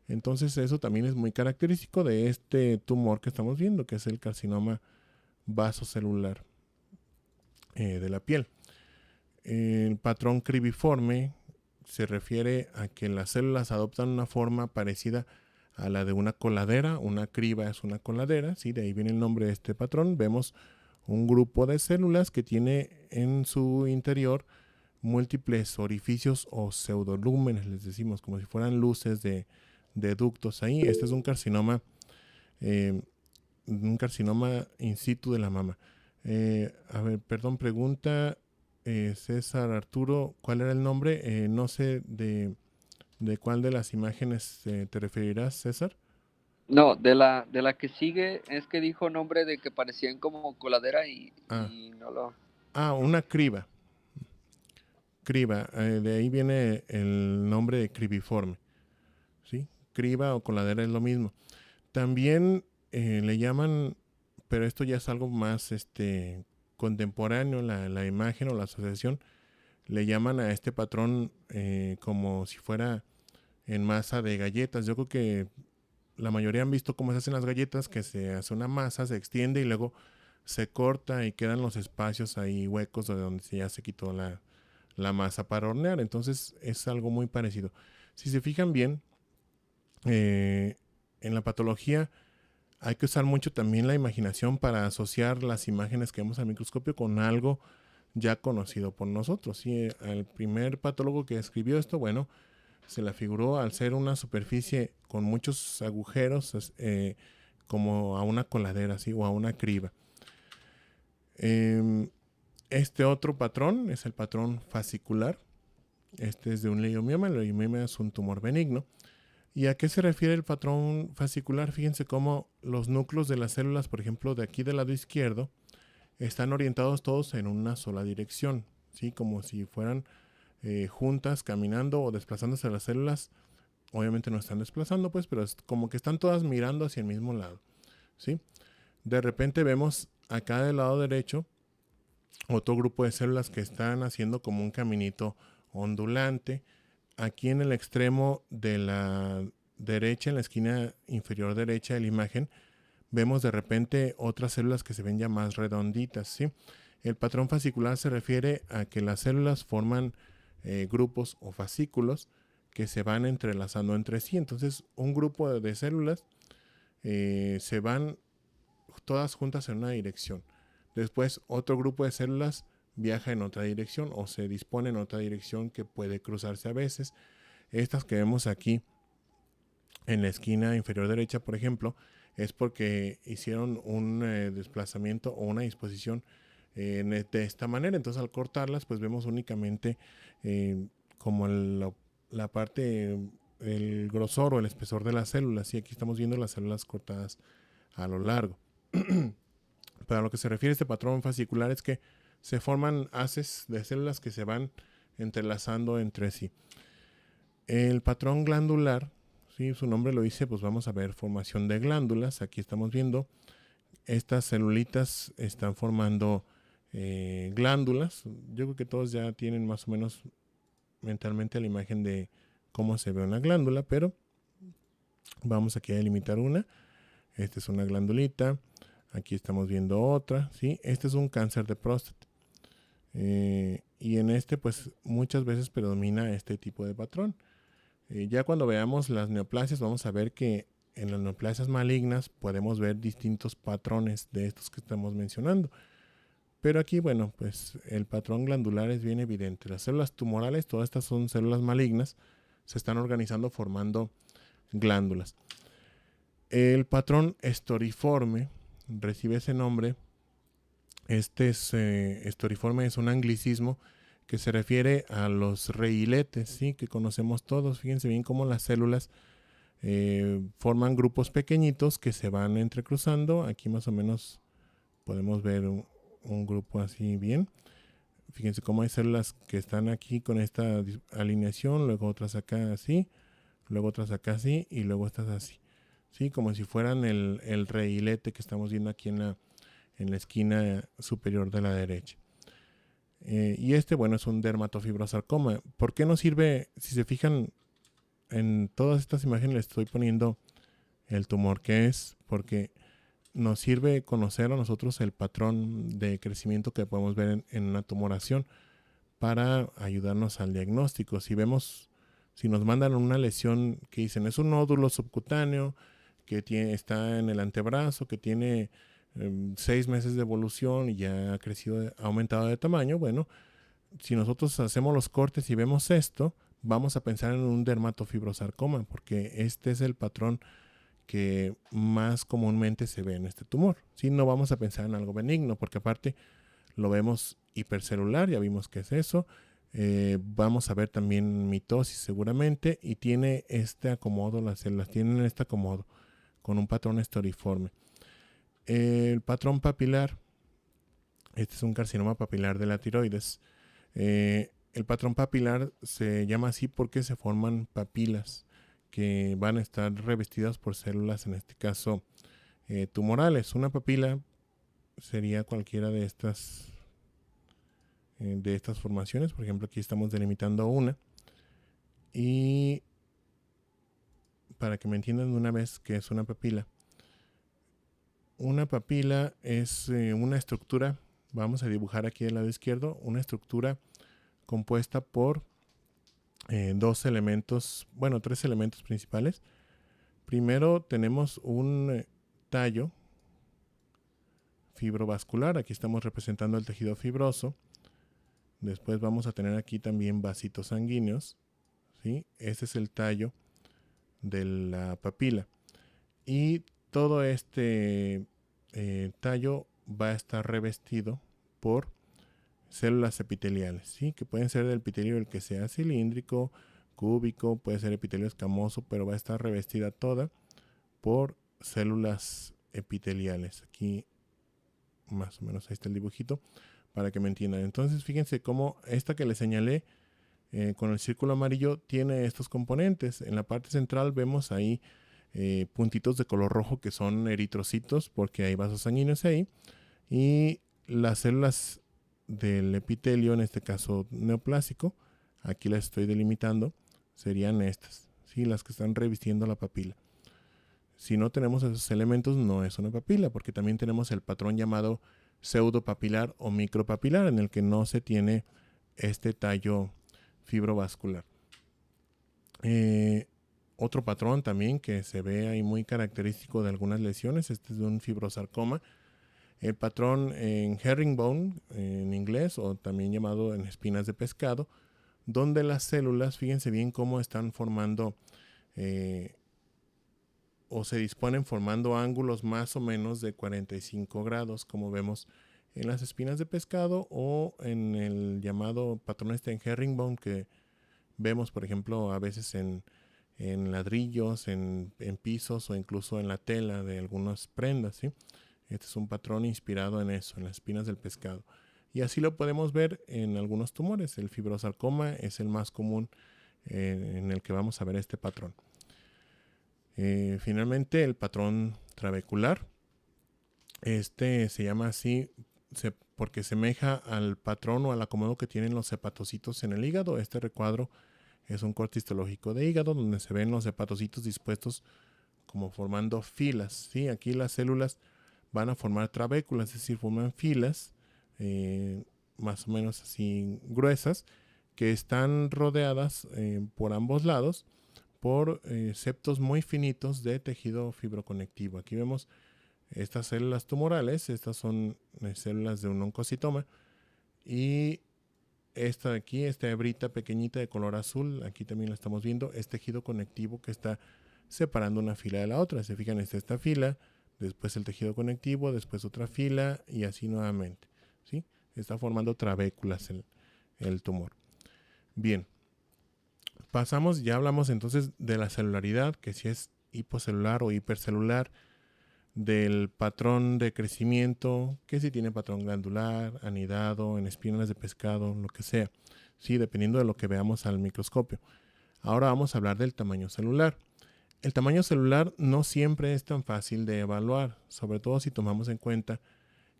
Entonces eso también es muy característico de este tumor que estamos viendo, que es el carcinoma vasocelular de la piel. El patrón cribiforme se refiere a que las células adoptan una forma parecida a la de una coladera. Una criba es una coladera, ¿sí? De ahí viene el nombre de este patrón. Vemos un grupo de células que tiene en su interior múltiples orificios o pseudolúmenes, les decimos, como si fueran luces de ductos ahí. Este es un carcinoma in situ de la mama. A ver, perdón, pregunta César Arturo, ¿cuál era el nombre? No sé de cuál de las imágenes te referirás, César. No, de la que sigue es que dijo nombre de que parecían como coladera y no lo... Una criba. Criba, de ahí viene el nombre de cribiforme. ¿Sí? Criba o coladera es lo mismo. También le llaman, pero esto ya es algo más contemporáneo, la imagen o la asociación, le llaman a este patrón como si fuera en masa de galletas. Yo creo que la mayoría han visto cómo se hacen las galletas, que se hace una masa, se extiende y luego se corta y quedan los espacios ahí huecos de donde ya se quitó la masa para hornear. Entonces es algo muy parecido. Si se fijan bien, en la patología hay que usar mucho también la imaginación para asociar las imágenes que vemos al microscopio con algo ya conocido por nosotros. ¿Sí? Al primer patólogo que escribió esto, bueno, se la figuró al ser una superficie con muchos agujeros, como a una coladera, ¿sí? O a una criba. Este otro patrón es el patrón fascicular. Este es de un leiomioma. El leiomioma es un tumor benigno. ¿Y a qué se refiere el patrón fascicular? Fíjense cómo los núcleos de las células, por ejemplo, de aquí del lado izquierdo, están orientados todos en una sola dirección, ¿sí? Como si fueran juntas, caminando o desplazándose las células. Obviamente no están desplazando, pues, pero es como que están todas mirando hacia el mismo lado, ¿sí? De repente vemos acá del lado derecho otro grupo de células que están haciendo como un caminito ondulante. Aquí en el extremo de la derecha, en la esquina inferior derecha de la imagen, vemos de repente otras células que se ven ya más redonditas, ¿sí? El patrón fascicular se refiere a que las células forman grupos o fascículos que se van entrelazando entre sí. Entonces, un grupo de células se van todas juntas en una dirección. Después, otro grupo de células viaja en otra dirección o se dispone en otra dirección que puede cruzarse a veces. Estas que vemos aquí en la esquina inferior derecha, por ejemplo, es porque hicieron un desplazamiento o una disposición de esta manera. Entonces, al cortarlas, pues vemos únicamente como la parte, el grosor o el espesor de las células. Y aquí estamos viendo las células cortadas a lo largo. Para lo que se refiere a este patrón fascicular es que se forman haces de células que se van entrelazando entre sí. El patrón glandular, ¿sí? Su nombre lo dice, pues vamos a ver formación de glándulas. Aquí estamos viendo estas celulitas están formando glándulas. Yo creo que todos ya tienen más o menos mentalmente la imagen de cómo se ve una glándula, pero vamos aquí a delimitar una. Esta es una glandulita. Aquí estamos viendo otra, ¿sí? Este es un cáncer de próstata. Y en este, pues, muchas veces predomina este tipo de patrón. Ya cuando veamos las neoplasias, vamos a ver que en las neoplasias malignas podemos ver distintos patrones de estos que estamos mencionando. Pero aquí, bueno, pues el patrón glandular es bien evidente. Las células tumorales, todas estas son células malignas, se están organizando formando glándulas. El patrón estoriforme recibe ese nombre. Este es, estoriforme es un anglicismo que se refiere a los rehiletes, ¿sí? Que conocemos todos. Fíjense bien cómo las células forman grupos pequeñitos que se van entrecruzando. Aquí más o menos podemos ver un grupo así bien. Fíjense cómo hay células que están aquí con esta alineación, luego otras acá así, luego otras acá así y luego estas así. ¿Sí? Como si fueran el rehilete que estamos viendo aquí en la esquina superior de la derecha. Y este, bueno, es un dermatofibrosarcoma. ¿Por qué nos sirve? Si se fijan, en todas estas imágenes le estoy poniendo el tumor que es, porque nos sirve conocer a nosotros el patrón de crecimiento que podemos ver en una tumoración para ayudarnos al diagnóstico. Si nos mandan una lesión que dicen es un nódulo subcutáneo que está en el antebrazo, que tiene 6 meses de evolución y ya ha aumentado de tamaño, bueno, si nosotros hacemos los cortes y vemos esto, vamos a pensar en un dermatofibrosarcoma, porque este es el patrón que más comúnmente se ve en este tumor. ¿Sí? No vamos a pensar en algo benigno, porque aparte lo vemos hipercelular, ya vimos que es eso. Vamos a ver también mitosis seguramente, y tiene este acomodo, las células tienen este acomodo con un patrón estoriforme. El patrón papilar, este es un carcinoma papilar de la tiroides. El patrón papilar se llama así porque se forman papilas que van a estar revestidas por células, en este caso tumorales. Una papila sería cualquiera de estas formaciones. Por ejemplo, aquí estamos delimitando una. Y para que me entiendan de una vez qué es una papila. Una papila es una estructura, vamos a dibujar aquí del lado izquierdo, una estructura compuesta por tres elementos principales. Primero tenemos un tallo fibrovascular, aquí estamos representando el tejido fibroso. Después vamos a tener aquí también vasitos sanguíneos, ¿sí? Este es el tallo de la papila. Y todo este tallo va a estar revestido por células epiteliales, ¿sí? Que pueden ser del epitelio el que sea cilíndrico, cúbico, puede ser epitelio escamoso, pero va a estar revestida toda por células epiteliales. Aquí más o menos ahí está el dibujito para que me entiendan. Entonces fíjense cómo esta que les señalé con el círculo amarillo tiene estos componentes. En la parte central vemos ahí puntitos de color rojo que son eritrocitos porque hay vasos sanguíneos ahí, y las células del epitelio, en este caso neoplásico, aquí las estoy delimitando, serían estas, ¿sí? Las que están revistiendo la papila. Si no tenemos esos elementos, no es una papila, porque también tenemos el patrón llamado pseudopapilar o micropapilar, en el que no se tiene este tallo fibrovascular. Otro patrón también que se ve ahí muy característico de algunas lesiones, este es de un fibrosarcoma. El patrón en herringbone, en inglés, o también llamado en espinas de pescado, donde las células, fíjense bien cómo están formando o se disponen formando ángulos más o menos de 45 grados, como vemos en las espinas de pescado o en el llamado patrón en herringbone que vemos, por ejemplo, a veces en ladrillos, en pisos o incluso en la tela de algunas prendas, ¿sí? Este es un patrón inspirado en eso, en las espinas del pescado. Y así lo podemos ver en algunos tumores. El fibrosarcoma es el más común en el que vamos a ver este patrón. Finalmente, el patrón trabecular. Este se llama así porque semeja al patrón o al acomodo que tienen los hepatocitos en el hígado. Este recuadro es un corte histológico de hígado donde se ven los hepatocitos dispuestos como formando filas, ¿sí? Aquí las células van a formar trabéculas, es decir, forman filas más o menos así gruesas que están rodeadas por ambos lados por septos muy finitos de tejido fibroconectivo. Aquí vemos estas células tumorales, estas son células de un oncocitoma, y esta de aquí, esta hebrita pequeñita de color azul, aquí también la estamos viendo, es tejido conectivo que está separando una fila de la otra. Se fijan, esta fila, después el tejido conectivo, después otra fila y así nuevamente, ¿sí? Está formando trabéculas el tumor. Bien, pasamos, ya hablamos entonces de la celularidad, que si es hipocelular o hipercelular, del patrón de crecimiento, que si tiene patrón glandular, anidado, en espinas de pescado, lo que sea, sí, dependiendo de lo que veamos al microscopio. Ahora vamos a hablar del tamaño celular. El tamaño celular no siempre es tan fácil de evaluar, sobre todo si tomamos en cuenta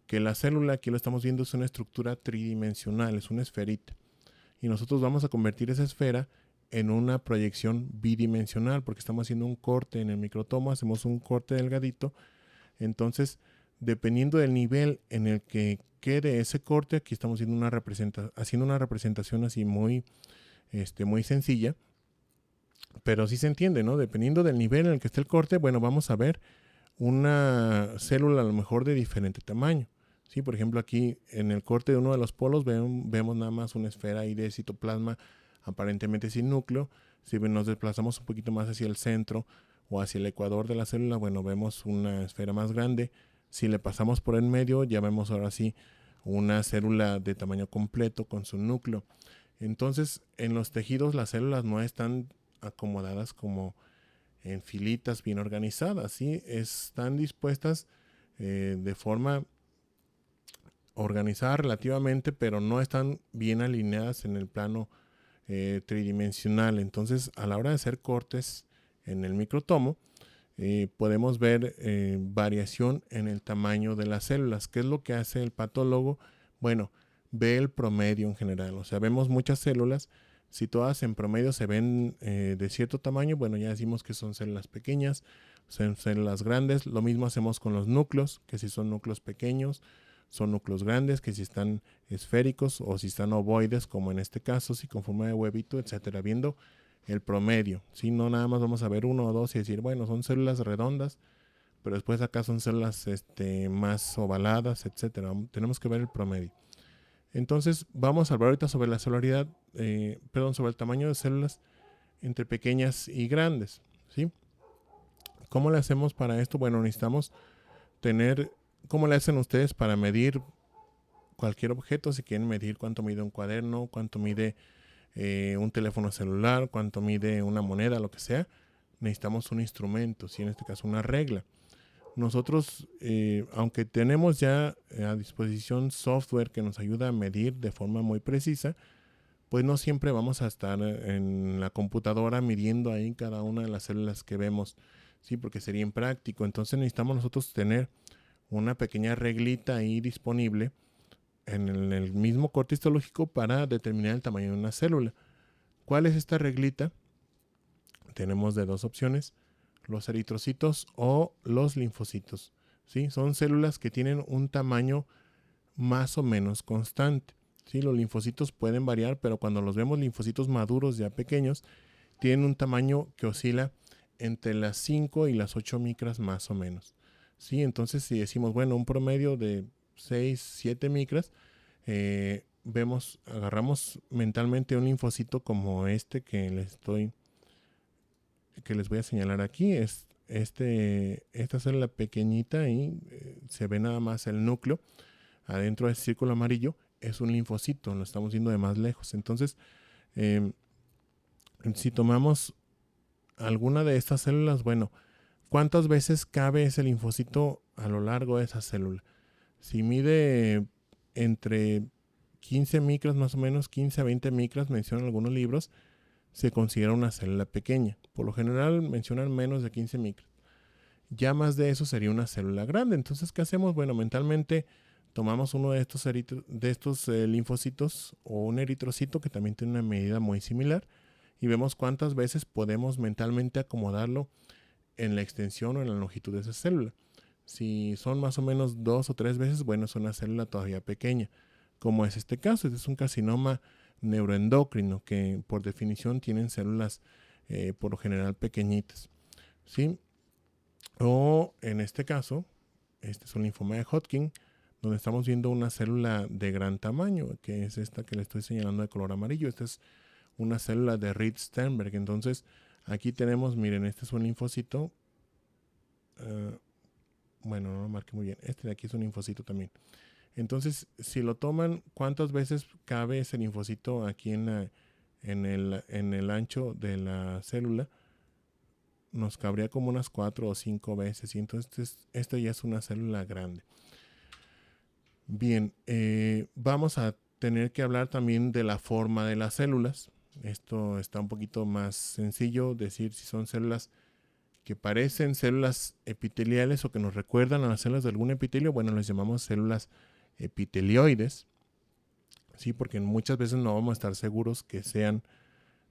que la célula, aquí lo estamos viendo, es una estructura tridimensional, es una esferita. Y nosotros vamos a convertir esa esfera en una proyección bidimensional, porque estamos haciendo un corte en el microtomo, hacemos un corte delgadito. Entonces, dependiendo del nivel en el que quede ese corte, aquí estamos haciendo una representación así muy sencilla, pero sí se entiende, ¿no? Dependiendo del nivel en el que esté el corte, bueno, vamos a ver una célula a lo mejor de diferente tamaño. Sí, por ejemplo, aquí en el corte de uno de los polos vemos nada más una esfera ahí de citoplasma aparentemente sin núcleo. Si nos desplazamos un poquito más hacia el centro o hacia el ecuador de la célula, bueno, vemos una esfera más grande. Si le pasamos por el medio, ya vemos ahora sí una célula de tamaño completo con su núcleo. Entonces, en los tejidos las células no están acomodadas como en filitas bien organizadas, ¿sí? Están dispuestas de forma organizada relativamente, pero no están bien alineadas en el plano tridimensional. Entonces, a la hora de hacer cortes en el microtomo, podemos ver variación en el tamaño de las células. ¿Qué es lo que hace el patólogo? Bueno, ve el promedio en general. O sea, vemos muchas células. Si todas en promedio se ven de cierto tamaño, bueno, ya decimos que son células pequeñas, son células grandes. Lo mismo hacemos con los núcleos, que si son núcleos pequeños, son núcleos grandes, que si están esféricos o si están ovoides, como en este caso, si con forma de huevito, etcétera, viendo el promedio. Si no, nada más vamos a ver uno o dos y decir, bueno, son células redondas, pero después acá son células más ovaladas, etcétera. Tenemos que ver el promedio. Entonces, vamos a hablar ahorita sobre la celularidad, sobre el tamaño de células entre pequeñas y grandes, ¿sí? ¿Cómo le hacemos para esto? Bueno, necesitamos tener, ¿cómo le hacen ustedes para medir cualquier objeto? Si quieren medir cuánto mide un cuaderno, cuánto mide un teléfono celular, cuánto mide una moneda, lo que sea, necesitamos un instrumento, ¿sí? En este caso una regla. Nosotros, aunque tenemos ya a disposición software que nos ayuda a medir de forma muy precisa, pues no siempre vamos a estar en la computadora midiendo ahí cada una de las células que vemos, sí, porque sería impráctico. Entonces necesitamos nosotros tener una pequeña reglita ahí disponible en el mismo corte histológico para determinar el tamaño de una célula. ¿Cuál es esta reglita? Tenemos de dos opciones: los eritrocitos o los linfocitos, ¿sí? Son células que tienen un tamaño más o menos constante, ¿sí? Los linfocitos pueden variar, pero cuando los vemos linfocitos maduros ya pequeños, tienen un tamaño que oscila entre las 5 y las 8 micras más o menos, ¿sí? Entonces, si decimos, bueno, un promedio de 6, 7 micras, agarramos mentalmente un linfocito como este que les voy a señalar aquí. Es esta célula pequeñita y se ve nada más el núcleo. Adentro del círculo amarillo es un linfocito, lo estamos viendo de más lejos. Entonces, si tomamos alguna de estas células, bueno, ¿cuántas veces cabe ese linfocito a lo largo de esa célula? Si mide entre 15 micras más o menos, 15 a 20 micras, mencionan algunos libros, se considera una célula pequeña. Por lo general mencionan menos de 15 micras. Ya más de eso sería una célula grande. Entonces, ¿qué hacemos? Bueno, mentalmente tomamos uno de estos linfocitos o un eritrocito que también tiene una medida muy similar y vemos cuántas veces podemos mentalmente acomodarlo en la extensión o en la longitud de esa célula. Si son más o menos 2 o 3 veces, bueno, es una célula todavía pequeña, como es este caso. Este es un carcinoma neuroendocrino que por definición tienen células por lo general pequeñitas, ¿sí? O en este caso, este es un linfoma de Hodgkin, donde estamos viendo una célula de gran tamaño, que es esta que le estoy señalando de color amarillo. Esta es una célula de Reed-Sternberg. Entonces, aquí tenemos, miren, este es un linfocito. Bueno, no lo marqué muy bien. Este de aquí es un linfocito también. Entonces, si lo toman, ¿cuántas veces cabe ese linfocito aquí en el ancho de la célula? Nos cabría como unas 4 o 5 veces. Y entonces, esto ya es una célula grande. Bien, vamos a tener que hablar también de la forma de las células. Esto está un poquito más sencillo, decir si son células que parecen células epiteliales o que nos recuerdan a las células de algún epitelio. Bueno, les llamamos células epitelioides, sí, porque muchas veces no vamos a estar seguros que sean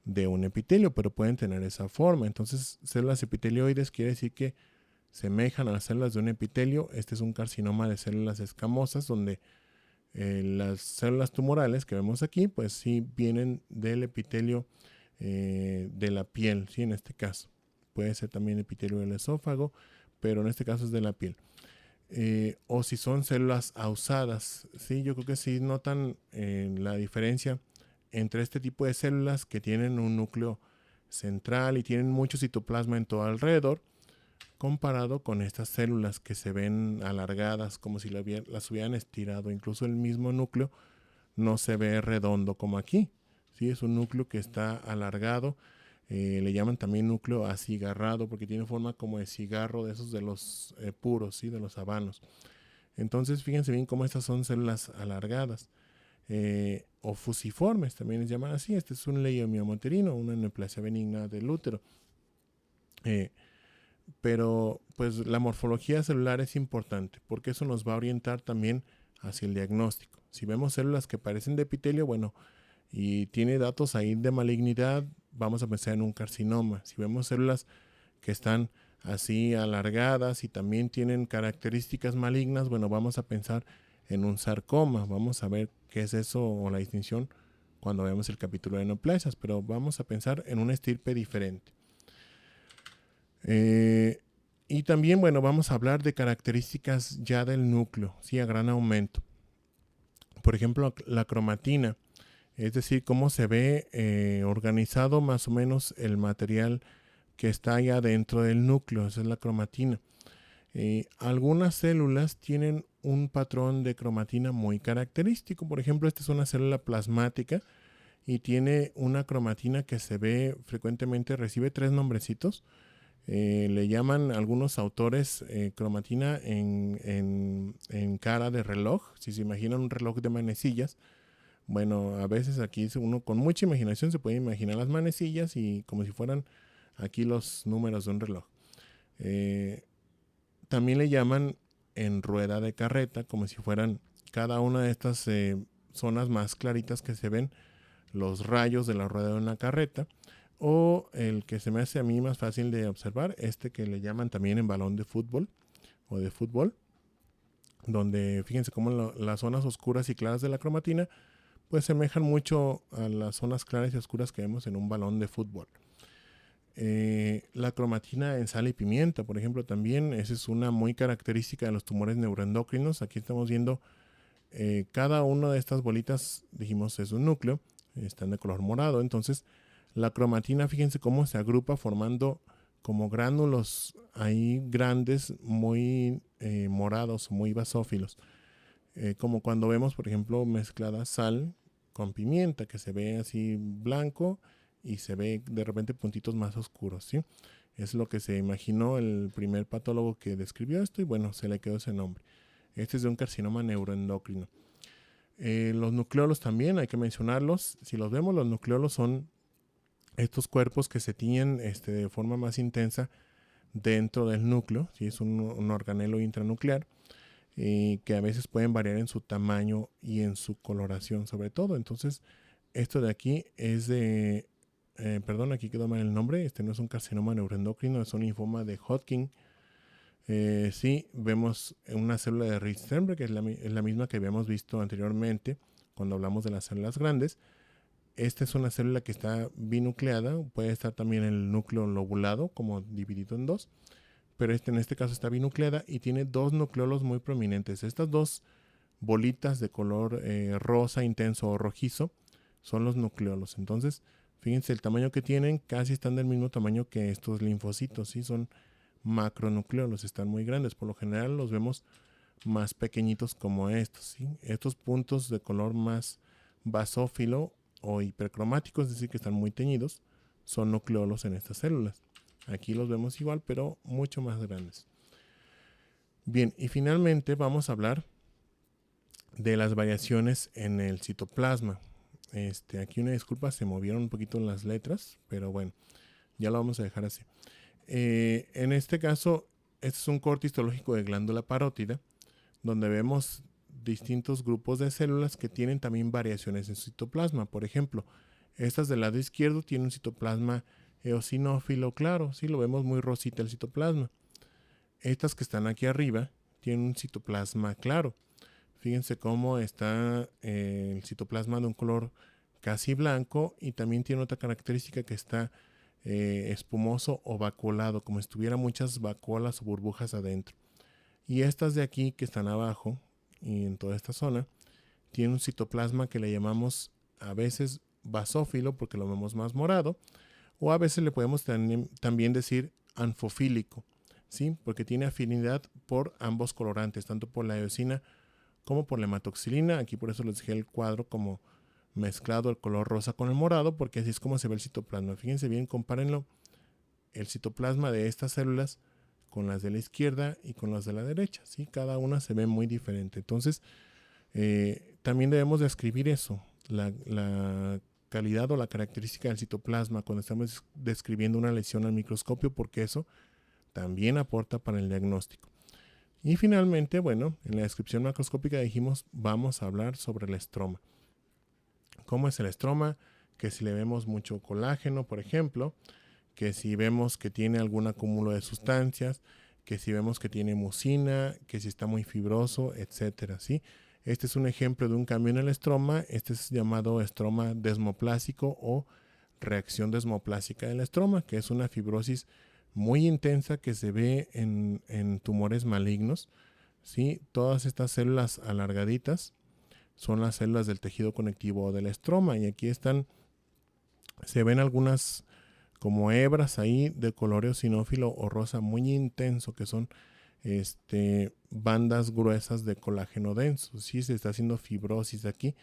de un epitelio, pero pueden tener esa forma. Entonces, células epitelioides quiere decir que semejan a las células de un epitelio. Este es un carcinoma de células escamosas donde las células tumorales que vemos aquí, pues sí vienen del epitelio de la piel, ¿sí? En este caso. Puede ser también epitelio del esófago, pero en este caso es de la piel. O si son células ausadas, ¿sí? Yo creo que sí notan la diferencia entre este tipo de células que tienen un núcleo central y tienen mucho citoplasma en todo alrededor, comparado con estas células que se ven alargadas como si las hubieran estirado. Incluso el mismo núcleo no se ve redondo como aquí, ¿sí? Es un núcleo que está alargado. Le llaman también núcleo acigarrado porque tiene forma como de cigarro, de esos de los puros, ¿sí? De los habanos. Entonces, fíjense bien cómo estas son células alargadas o fusiformes, también les llaman así. Este es un leiomyomoterino, una neoplasia benigna del útero. pero pues la morfología celular es importante porque eso nos va a orientar también hacia el diagnóstico. Si vemos células que parecen de epitelio, bueno, y tiene datos ahí de malignidad, vamos a pensar en un carcinoma. Si vemos células que están así alargadas y también tienen características malignas, bueno, vamos a pensar en un sarcoma. Vamos a ver qué es eso o la distinción cuando veamos el capítulo de neoplasias, pero vamos a pensar en una estirpe diferente. Y también, bueno, vamos a hablar de características ya del núcleo, sí, a gran aumento. Por ejemplo, la cromatina, es decir, cómo se ve organizado más o menos el material que está allá dentro del núcleo, esa es la cromatina. Algunas células tienen un patrón de cromatina muy característico. Por ejemplo, esta es una célula plasmática y tiene una cromatina que se ve frecuentemente, recibe 3 nombrecitos. Le llaman algunos autores cromatina en cara de reloj. Si se imaginan un reloj de manecillas, bueno, a veces aquí uno con mucha imaginación se puede imaginar las manecillas y como si fueran aquí los números de un reloj. También le llaman en rueda de carreta, como si fueran cada una de estas zonas más claritas que se ven, los rayos de la rueda de una carreta. O el que se me hace a mí más fácil de observar, este que le llaman también en balón de fútbol o de fútbol, donde fíjense cómo las zonas oscuras y claras de la cromatina pues semejan mucho a las zonas claras y oscuras que vemos en un balón de fútbol. La cromatina en sal y pimienta, por ejemplo, también esa es una muy característica de los tumores neuroendocrinos. Aquí estamos viendo cada una de estas bolitas, dijimos, es un núcleo, están de color morado. Entonces la cromatina, fíjense cómo se agrupa formando como gránulos ahí grandes, muy morados, muy basófilos. Como cuando vemos, por ejemplo, mezclada sal con pimienta, que se ve así blanco y se ve de repente puntitos más oscuros, ¿sí? Es lo que se imaginó el primer patólogo que describió esto y bueno, se le quedó ese nombre. Este es de un carcinoma neuroendocrino. Los nucleolos también hay que mencionarlos. Si los vemos, los nucleolos son estos cuerpos que se tiñen de forma más intensa dentro del núcleo, ¿sí? Es un organelo intranuclear que a veces pueden variar en su tamaño y en su coloración sobre todo. Entonces, esto de aquí es de, perdón, aquí quedó mal el nombre, este no es un carcinoma neuroendocrino, es un linfoma de Hodgkin. Sí, vemos una célula de Rich-Sternberg, que es la misma que habíamos visto anteriormente cuando hablamos de las células grandes. Esta es una célula que está binucleada, puede estar también el núcleo lobulado, como dividido en dos, pero en este caso está binucleada y tiene 2 nucleolos muy prominentes. Estas 2 bolitas de color rosa intenso o rojizo son los nucleolos. Entonces, fíjense el tamaño que tienen, casi están del mismo tamaño que estos linfocitos, ¿sí? Son macronucleolos, están muy grandes. Por lo general los vemos más pequeñitos como estos, ¿sí? Estos puntos de color más basófilo o hipercromáticos, es decir, que están muy teñidos, son nucleolos en estas células. Aquí los vemos igual, pero mucho más grandes. Bien, y finalmente vamos a hablar de las variaciones en el citoplasma. Aquí una disculpa, se movieron un poquito las letras, pero bueno, ya lo vamos a dejar así. En este caso, este es un corte histológico de glándula parótida, donde vemos distintos grupos de células que tienen también variaciones en su citoplasma. Por ejemplo, estas del lado izquierdo tienen un citoplasma eosinófilo claro, sí, lo vemos muy rosita el citoplasma. Estas que están aquí arriba tienen un citoplasma claro. Fíjense cómo está el citoplasma de un color casi blanco y también tiene otra característica que está espumoso o vacuolado, como si tuviera muchas vacuolas o burbujas adentro. Y estas de aquí que están abajo y en toda esta zona tienen un citoplasma que le llamamos a veces basófilo porque lo vemos más morado, o a veces le podemos también decir anfofílico, ¿sí? Porque tiene afinidad por ambos colorantes, tanto por la eosina como por la hematoxilina. Aquí por eso les dejé el cuadro como mezclado el color rosa con el morado, porque así es como se ve el citoplasma. Fíjense bien, compárenlo, el citoplasma de estas células con las de la izquierda y con las de la derecha, ¿sí? Cada una se ve muy diferente. Entonces, también debemos describir eso, la calidad o la característica del citoplasma cuando estamos describiendo una lesión al microscopio, porque eso también aporta para el diagnóstico. Y finalmente, bueno, en la descripción macroscópica dijimos, vamos a hablar sobre el estroma. ¿Cómo es el estroma? Que si le vemos mucho colágeno, por ejemplo, que si vemos que tiene algún acúmulo de sustancias, que si vemos que tiene mucina, que si está muy fibroso, etcétera, ¿sí? Este es un ejemplo de un cambio en el estroma. Este es llamado estroma desmoplásico o reacción desmoplásica del estroma, que es una fibrosis muy intensa que se ve en tumores malignos, ¿sí? Todas estas células alargaditas son las células del tejido conectivo del estroma, y aquí se ven algunas como hebras ahí de color eosinófilo o rosa muy intenso, que son bandas gruesas de colágeno denso. ¿Sí? Se está haciendo fibrosis aquí,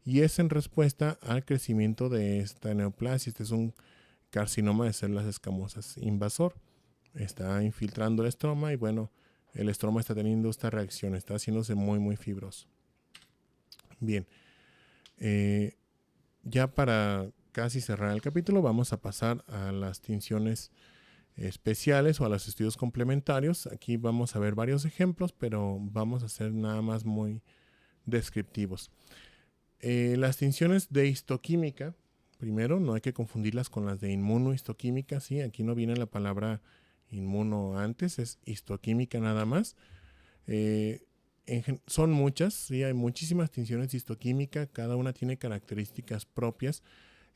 y es en respuesta al crecimiento de esta neoplasia. Este es un carcinoma de células escamosas invasor. Está infiltrando el estroma y bueno, el estroma está teniendo esta reacción, está haciéndose muy muy fibroso. Bien, ya para casi cerrar el capítulo vamos a pasar a las tinciones especiales o a los estudios complementarios. Aquí vamos a ver varios ejemplos, pero vamos a ser nada más muy descriptivos. Las tinciones de histoquímica, primero, no hay que confundirlas con las de inmunohistoquímica, ¿sí? Aquí no viene la palabra inmuno antes, es histoquímica nada más. Son muchas, ¿sí? Hay muchísimas tinciones de histoquímica, cada una tiene características propias.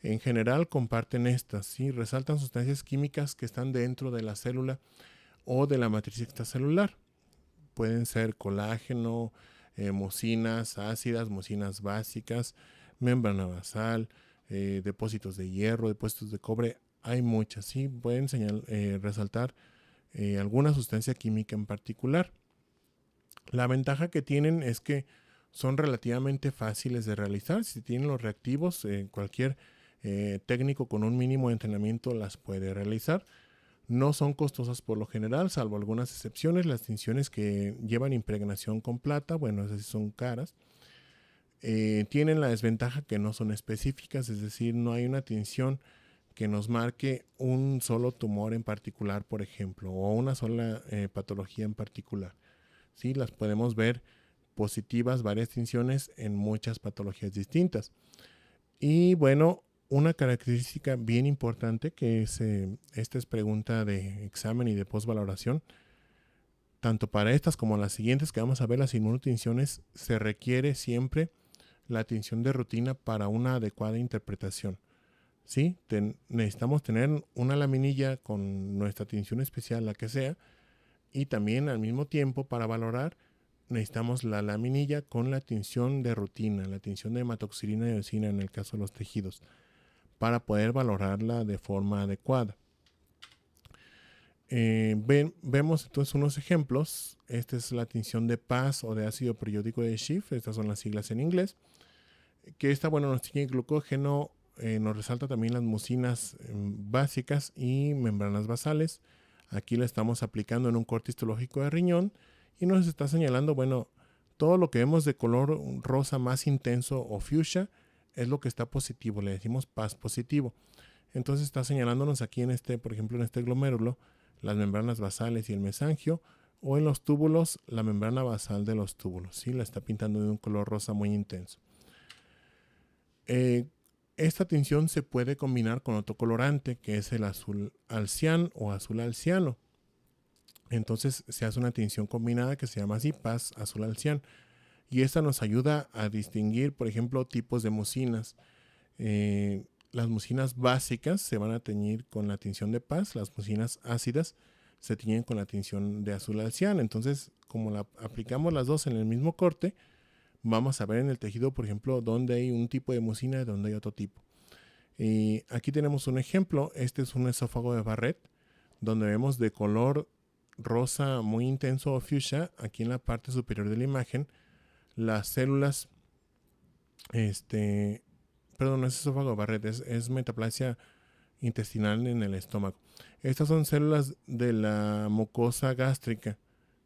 En general comparten estas, ¿sí? Resaltan sustancias químicas que están dentro de la célula o de la matriz extracelular. Pueden ser colágeno, mucinas ácidas, mucinas básicas, membrana basal, depósitos de hierro, depósitos de cobre. Hay muchas, ¿sí? Pueden resaltar alguna sustancia química en particular. La ventaja que tienen es que son relativamente fáciles de realizar. Si tienen los reactivos, cualquier técnico con un mínimo de entrenamiento las puede realizar. No son costosas por lo general, salvo algunas excepciones. Las tinciones que llevan impregnación con plata, bueno, esas sí son caras. Tienen la desventaja que no son específicas, es decir, no hay una tinción que nos marque un solo tumor en particular, por ejemplo, o una sola patología en particular. ¿Sí? Las podemos ver positivas, varias tinciones en muchas patologías distintas. Y bueno, una característica bien importante que es, esta es pregunta de examen y de postvaloración, tanto para estas como las siguientes que vamos a ver, las inmunotinciones, se requiere siempre la tinción de rutina para una adecuada interpretación. ¿Sí? Necesitamos tener una laminilla con nuestra tinción especial, la que sea, y también al mismo tiempo para valorar necesitamos la laminilla con la tinción de rutina, la tinción de hematoxilina y eosina en el caso de los tejidos, para poder valorarla de forma adecuada. Vemos entonces unos ejemplos. Esta es la tinción de PAS o de ácido periódico de Schiff, estas son las siglas en inglés, que esta, bueno, nos tiene glucógeno, nos resalta también las mucinas básicas y membranas basales. Aquí la estamos aplicando en un corte histológico de riñón y nos está señalando, bueno, todo lo que vemos de color rosa más intenso o fuchsia es lo que está positivo, le decimos PAS positivo. Entonces está señalándonos aquí en por ejemplo, en este glomérulo, las membranas basales y el mesangio, o en los túbulos, la membrana basal de los túbulos, ¿sí? La está pintando de un color rosa muy intenso. Esta tinción se puede combinar con otro colorante, que es el azul alcián o azul alciano. Entonces se hace una tinción combinada que se llama así, PAS azul alcián. Y esta nos ayuda a distinguir, por ejemplo, tipos de mucinas. Las mucinas básicas se van a teñir con la tinción de PAS, las mucinas ácidas se tiñen con la tinción de azul alcián. Entonces, como aplicamos las dos en el mismo corte, vamos a ver en el tejido, por ejemplo, dónde hay un tipo de mucina y dónde hay otro tipo. Y aquí tenemos un ejemplo. Este es un esófago de Barrett, donde vemos de color rosa muy intenso o fuchsia, aquí en la parte superior de la imagen, las células, perdón, no es esófago de Barrett, es metaplasia intestinal en el estómago. Estas son células de la mucosa gástrica,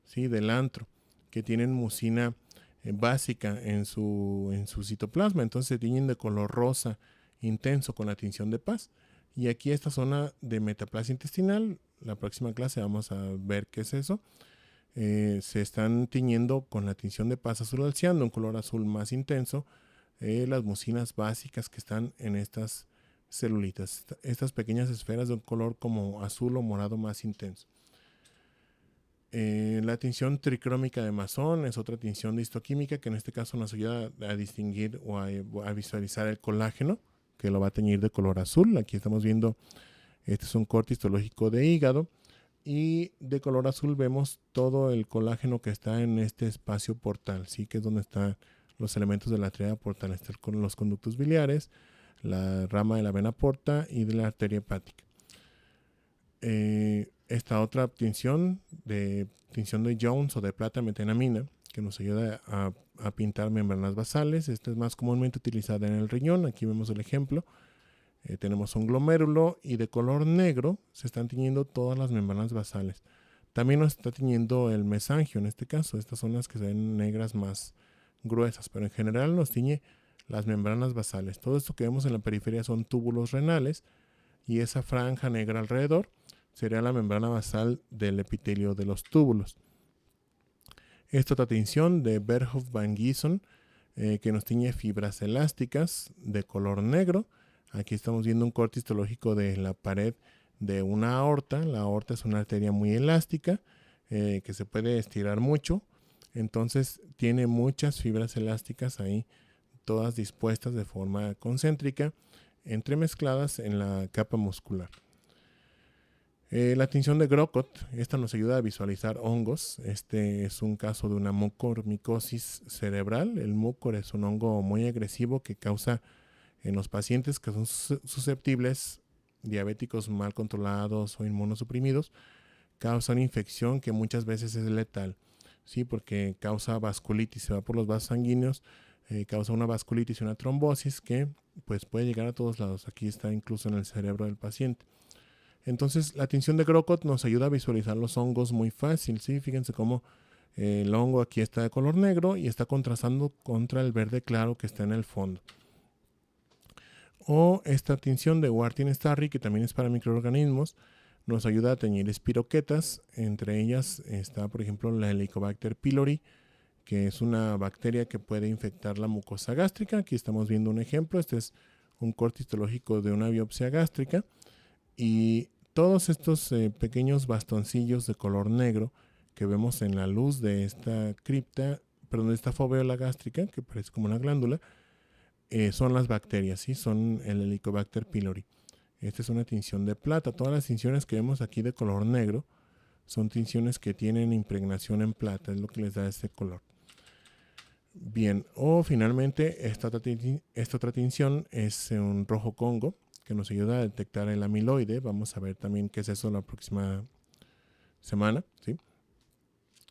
¿sí? Del antro, que tienen mucina básica en su citoplasma, entonces se tiñen de color rosa intenso con la tinción de PAS. Y aquí esta zona de metaplasia intestinal la próxima clase vamos a ver qué es eso. Se están tiñendo con la tinción de paz azul al cian, de un color azul más intenso, las mucinas básicas que están en estas celulitas, estas pequeñas esferas de un color como azul o morado más intenso. La tinción tricrómica de Masson es otra tinción de histoquímica que en este caso nos ayuda a distinguir o a visualizar el colágeno, que lo va a teñir de color azul. Aquí estamos viendo, este es un corte histológico de hígado, y de color azul vemos todo el colágeno que está en este espacio portal, ¿sí? Que es donde están los elementos de la tríada portal. Están con los conductos biliares, la rama de la vena porta y de la arteria hepática. Esta otra tinción de Jones o de plata metenamina, que nos ayuda a pintar membranas basales. Esta es más comúnmente utilizada en el riñón. Aquí vemos el ejemplo. Tenemos un glomérulo y de color negro se están tiñendo todas las membranas basales. También nos está tiñendo el mesangio en este caso. Estas son las que se ven negras más gruesas, pero en general nos tiñe las membranas basales. Todo esto que vemos en la periferia son túbulos renales, y esa franja negra alrededor sería la membrana basal del epitelio de los túbulos. Esta otra tinción de Berhoff Van Gieson, que nos tiñe fibras elásticas de color negro. Aquí estamos viendo un corte histológico de la pared de una aorta. La aorta es una arteria muy elástica, que se puede estirar mucho. Entonces tiene muchas fibras elásticas ahí, todas dispuestas de forma concéntrica, entremezcladas en la capa muscular. La tinción de Grocott, esta nos ayuda a visualizar hongos. Este es un caso de una mucormicosis cerebral. El mucor es un hongo muy agresivo que causa en los pacientes que son susceptibles, diabéticos mal controlados o inmunosuprimidos, causa una infección que muchas veces es letal, ¿sí? Porque causa vasculitis, se va por los vasos sanguíneos, causa una vasculitis y una trombosis que pues puede llegar a todos lados. Aquí está incluso en el cerebro del paciente. Entonces la tinción de Grocott nos ayuda a visualizar los hongos muy fácil, ¿sí? Fíjense cómo el hongo aquí está de color negro y está contrastando contra el verde claro que está en el fondo. O esta tinción de Wartin-Starry, que también es para microorganismos, nos ayuda a teñir espiroquetas. Entre ellas está, por ejemplo, la Helicobacter pylori, que es una bacteria que puede infectar la mucosa gástrica. Aquí estamos viendo un ejemplo. Este es un corte histológico de una biopsia gástrica. Y todos estos pequeños bastoncillos de color negro que vemos en la luz de esta cripta, perdón, de esta foveola gástrica, que parece como una glándula, son las bacterias, ¿sí? Son el Helicobacter pylori. Esta es una tinción de plata. Todas las tinciones que vemos aquí de color negro son tinciones que tienen impregnación en plata, es lo que les da este color. Bien, o finalmente esta otra tinción es un rojo Congo, que nos ayuda a detectar el amiloide. Vamos a ver también qué es eso la próxima semana, ¿sí?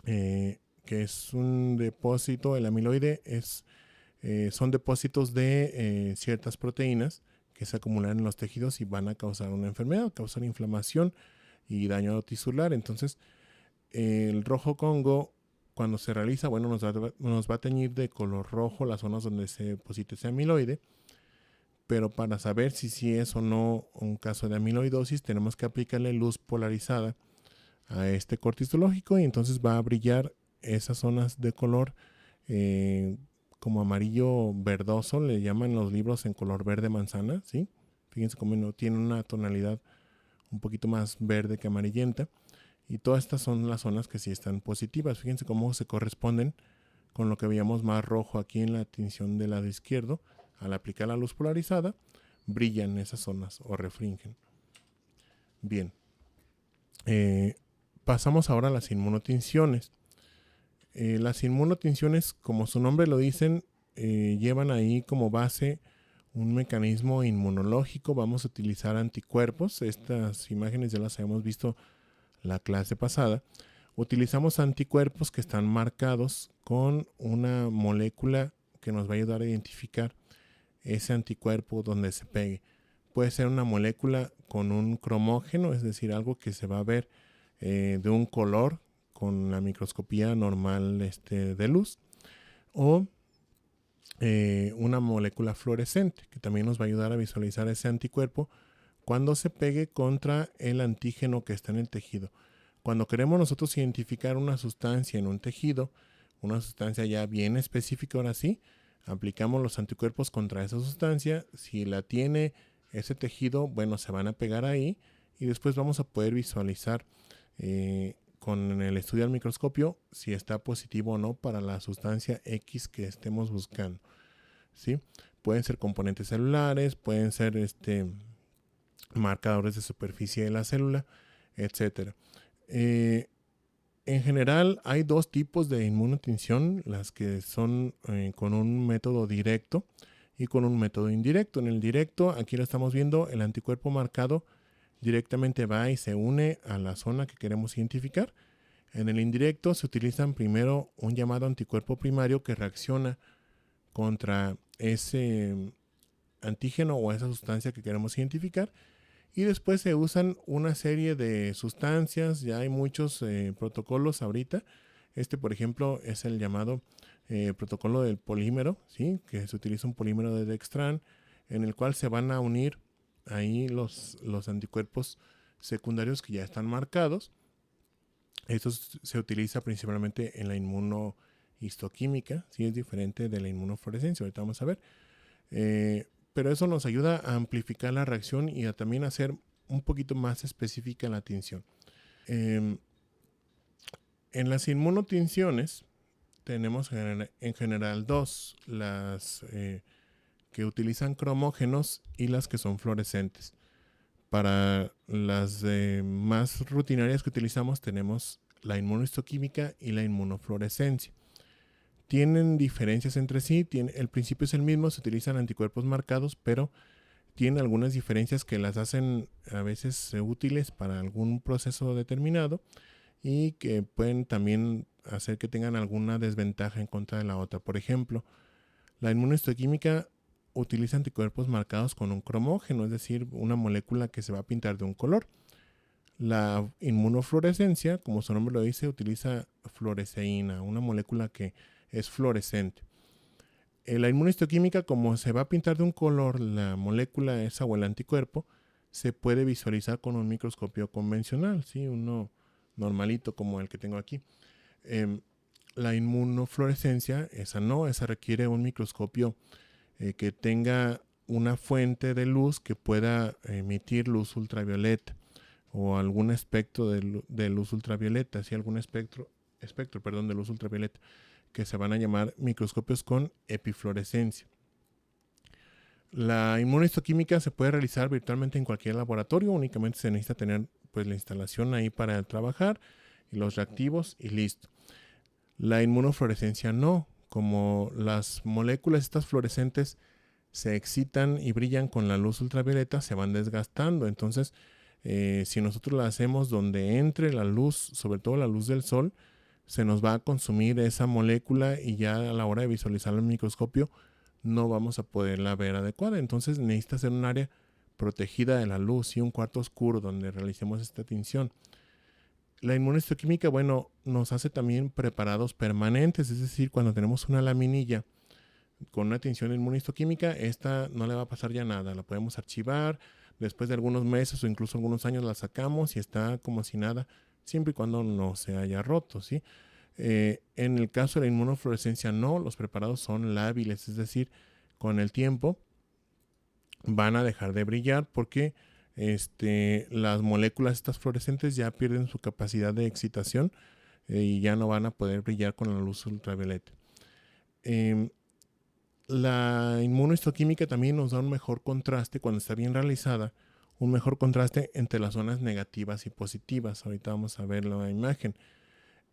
Que es un depósito, el amiloide son depósitos de ciertas proteínas que se acumulan en los tejidos y van a causar una enfermedad, causar inflamación y daño tisular. Entonces, el rojo Congo, cuando se realiza, bueno, nos va a teñir de color rojo las zonas donde se deposita ese amiloide. Pero para saber si sí es o no un caso de amiloidosis, tenemos que aplicarle luz polarizada a este corte histológico, y entonces va a brillar esas zonas de color como amarillo verdoso, le llaman los libros en color verde manzana, ¿sí? Fíjense cómo no tiene una tonalidad un poquito más verde que amarillenta, y todas estas son las zonas que sí están positivas. Fíjense cómo se corresponden con lo que veíamos más rojo aquí en la tinción del lado izquierdo. Al aplicar la luz polarizada, brillan esas zonas o refringen. Bien, pasamos ahora a las inmunotinciones. Las inmunotinciones, como su nombre lo dicen, llevan ahí como base un mecanismo inmunológico. Vamos a utilizar anticuerpos. Estas imágenes ya las habíamos visto la clase pasada. Utilizamos anticuerpos que están marcados con una molécula que nos va a ayudar a identificar ese anticuerpo donde se pegue. Puede ser una molécula con un cromógeno, es decir, algo que se va a ver de un color con la microscopía normal de luz, o una molécula fluorescente que también nos va a ayudar a visualizar ese anticuerpo cuando se pegue contra el antígeno que está en el tejido. Cuando queremos nosotros identificar una sustancia en un tejido, una sustancia ya bien específica, ahora sí, aplicamos los anticuerpos contra esa sustancia. Si la tiene ese tejido, bueno, se van a pegar ahí y después vamos a poder visualizar con el estudio al microscopio si está positivo o no para la sustancia X que estemos buscando, ¿sí? Pueden ser componentes celulares, pueden ser marcadores de superficie de la célula, etcétera. En general hay dos tipos de inmunotinción, las que son con un método directo y con un método indirecto. En el directo, aquí lo estamos viendo, el anticuerpo marcado directamente va y se une a la zona que queremos identificar. En el indirecto se utilizan primero un llamado anticuerpo primario que reacciona contra ese antígeno o esa sustancia que queremos identificar. Y después se usan una serie de sustancias, ya hay muchos protocolos ahorita. Por ejemplo, es el llamado protocolo del polímero, ¿sí? Que se utiliza un polímero de Dextran, en el cual se van a unir ahí los anticuerpos secundarios que ya están marcados. Esto se utiliza principalmente en la inmunohistoquímica, ¿sí? Es diferente de la inmunofluorescencia, ahorita vamos a ver. Pero eso nos ayuda a amplificar la reacción y a también hacer un poquito más específica la tinción. En las inmunotinciones tenemos en general dos, las que utilizan cromógenos y las que son fluorescentes. Para las más rutinarias que utilizamos tenemos la inmunohistoquímica y la inmunofluorescencia. Tienen diferencias entre sí, el principio es el mismo, se utilizan anticuerpos marcados, pero tienen algunas diferencias que las hacen a veces útiles para algún proceso determinado y que pueden también hacer que tengan alguna desventaja en contra de la otra. Por ejemplo, la inmunohistoquímica utiliza anticuerpos marcados con un cromógeno, es decir, una molécula que se va a pintar de un color. La inmunofluorescencia, como su nombre lo dice, utiliza fluoresceína, una molécula que es fluorescente. La inmunohistoquímica, como se va a pintar de un color la molécula esa o el anticuerpo, se puede visualizar con un microscopio convencional, ¿sí? Uno normalito como el que tengo aquí. La inmunofluorescencia, esa requiere un microscopio que tenga una fuente de luz que pueda emitir luz ultravioleta o algún espectro de luz ultravioleta, ¿sí? Algún espectro de luz ultravioleta, que se van a llamar microscopios con epifluorescencia. La inmunohistoquímica se puede realizar virtualmente en cualquier laboratorio, únicamente se necesita tener pues la instalación ahí para trabajar y los reactivos y listo. La inmunofluorescencia no, como las moléculas estas fluorescentes se excitan y brillan con la luz ultravioleta, se van desgastando. Entonces, si nosotros la hacemos donde entre la luz, sobre todo la luz del sol, se nos va a consumir esa molécula y ya a la hora de visualizarla en el microscopio no vamos a poderla ver adecuada. Entonces necesita ser un área protegida de la luz y un cuarto oscuro donde realicemos esta tinción. La inmunohistoquímica, bueno, nos hace también preparados permanentes, es decir, cuando tenemos una laminilla con una tinción inmunohistoquímica, esta no le va a pasar ya nada, la podemos archivar, después de algunos meses o incluso algunos años la sacamos y está como si nada, siempre y cuando no se haya roto, ¿sí? En el caso de la inmunofluorescencia no, los preparados son lábiles, es decir, con el tiempo van a dejar de brillar porque las moléculas estas fluorescentes ya pierden su capacidad de excitación y ya no van a poder brillar con la luz ultravioleta. La inmunohistoquímica también nos da un mejor contraste cuando está bien realizada, un mejor contraste entre las zonas negativas y positivas. Ahorita vamos a ver la imagen.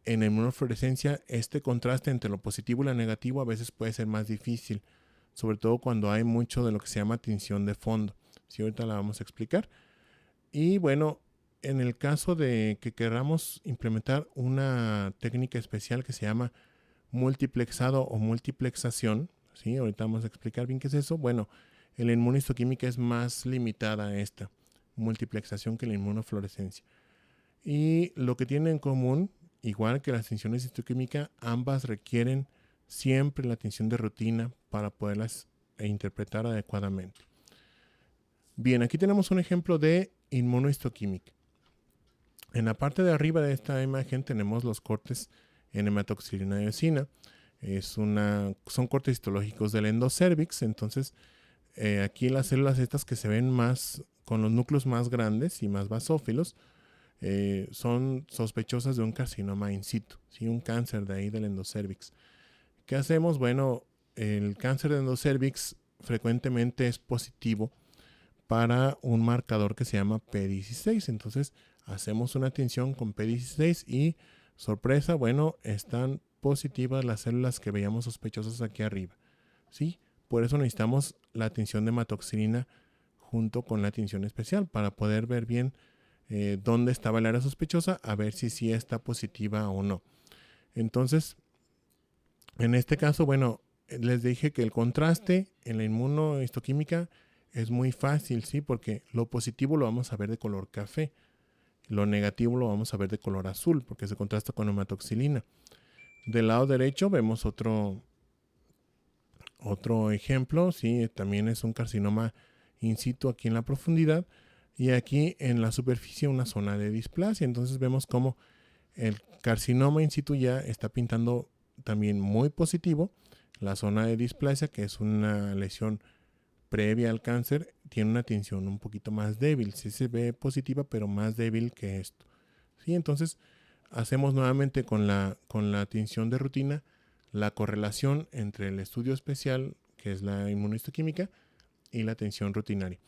En la inmunofluorescencia, este contraste entre lo positivo y lo negativo a veces puede ser más difícil, sobre todo cuando hay mucho de lo que se llama tinción de fondo. Sí, ahorita la vamos a explicar. Y bueno, en el caso de que queramos implementar una técnica especial que se llama multiplexado o multiplexación, ¿sí? Ahorita vamos a explicar bien qué es eso. Bueno, en la inmunohistoquímica es más limitada a esta multiplexación que la inmunofluorescencia. Y lo que tienen en común, igual que las tinciones histoquímicas, ambas requieren siempre la tinción de rutina para poderlas interpretar adecuadamente. Bien, aquí tenemos un ejemplo de inmunohistoquímica. En la parte de arriba de esta imagen tenemos los cortes en hematoxilina y eosina. Son cortes histológicos del endocérvix. Entonces, aquí las células estas que se ven más con los núcleos más grandes y más basófilos son sospechosas de un carcinoma in situ, ¿sí? Un cáncer de ahí del endocérvix. ¿Qué hacemos? Bueno, el cáncer de endocérvix frecuentemente es positivo para un marcador que se llama P16. Entonces hacemos una tinción con P16 y, sorpresa, bueno, están positivas las células que veíamos sospechosas aquí arriba, ¿sí? Por eso necesitamos la tinción de hematoxilina junto con la tinción especial para poder ver bien dónde estaba el área sospechosa, a ver si sí está positiva o no. Entonces, en este caso, bueno, les dije que el contraste en la inmunohistoquímica es muy fácil, ¿sí? Porque lo positivo lo vamos a ver de color café. Lo negativo lo vamos a ver de color azul, porque se contrasta con hematoxilina. Del lado derecho vemos otro ejemplo, ¿sí? También es un carcinoma in situ aquí en la profundidad. Y aquí en la superficie una zona de displasia. Entonces vemos cómo el carcinoma in situ ya está pintando también muy positivo. La zona de displasia, que es una lesión previa al cáncer, tiene una tinción un poquito más débil. Sí se ve positiva, pero más débil que esto. ¿Sí? Entonces hacemos nuevamente con la tinción de rutina la correlación entre el estudio especial, que es la inmunohistoquímica, y la tinción rutinaria.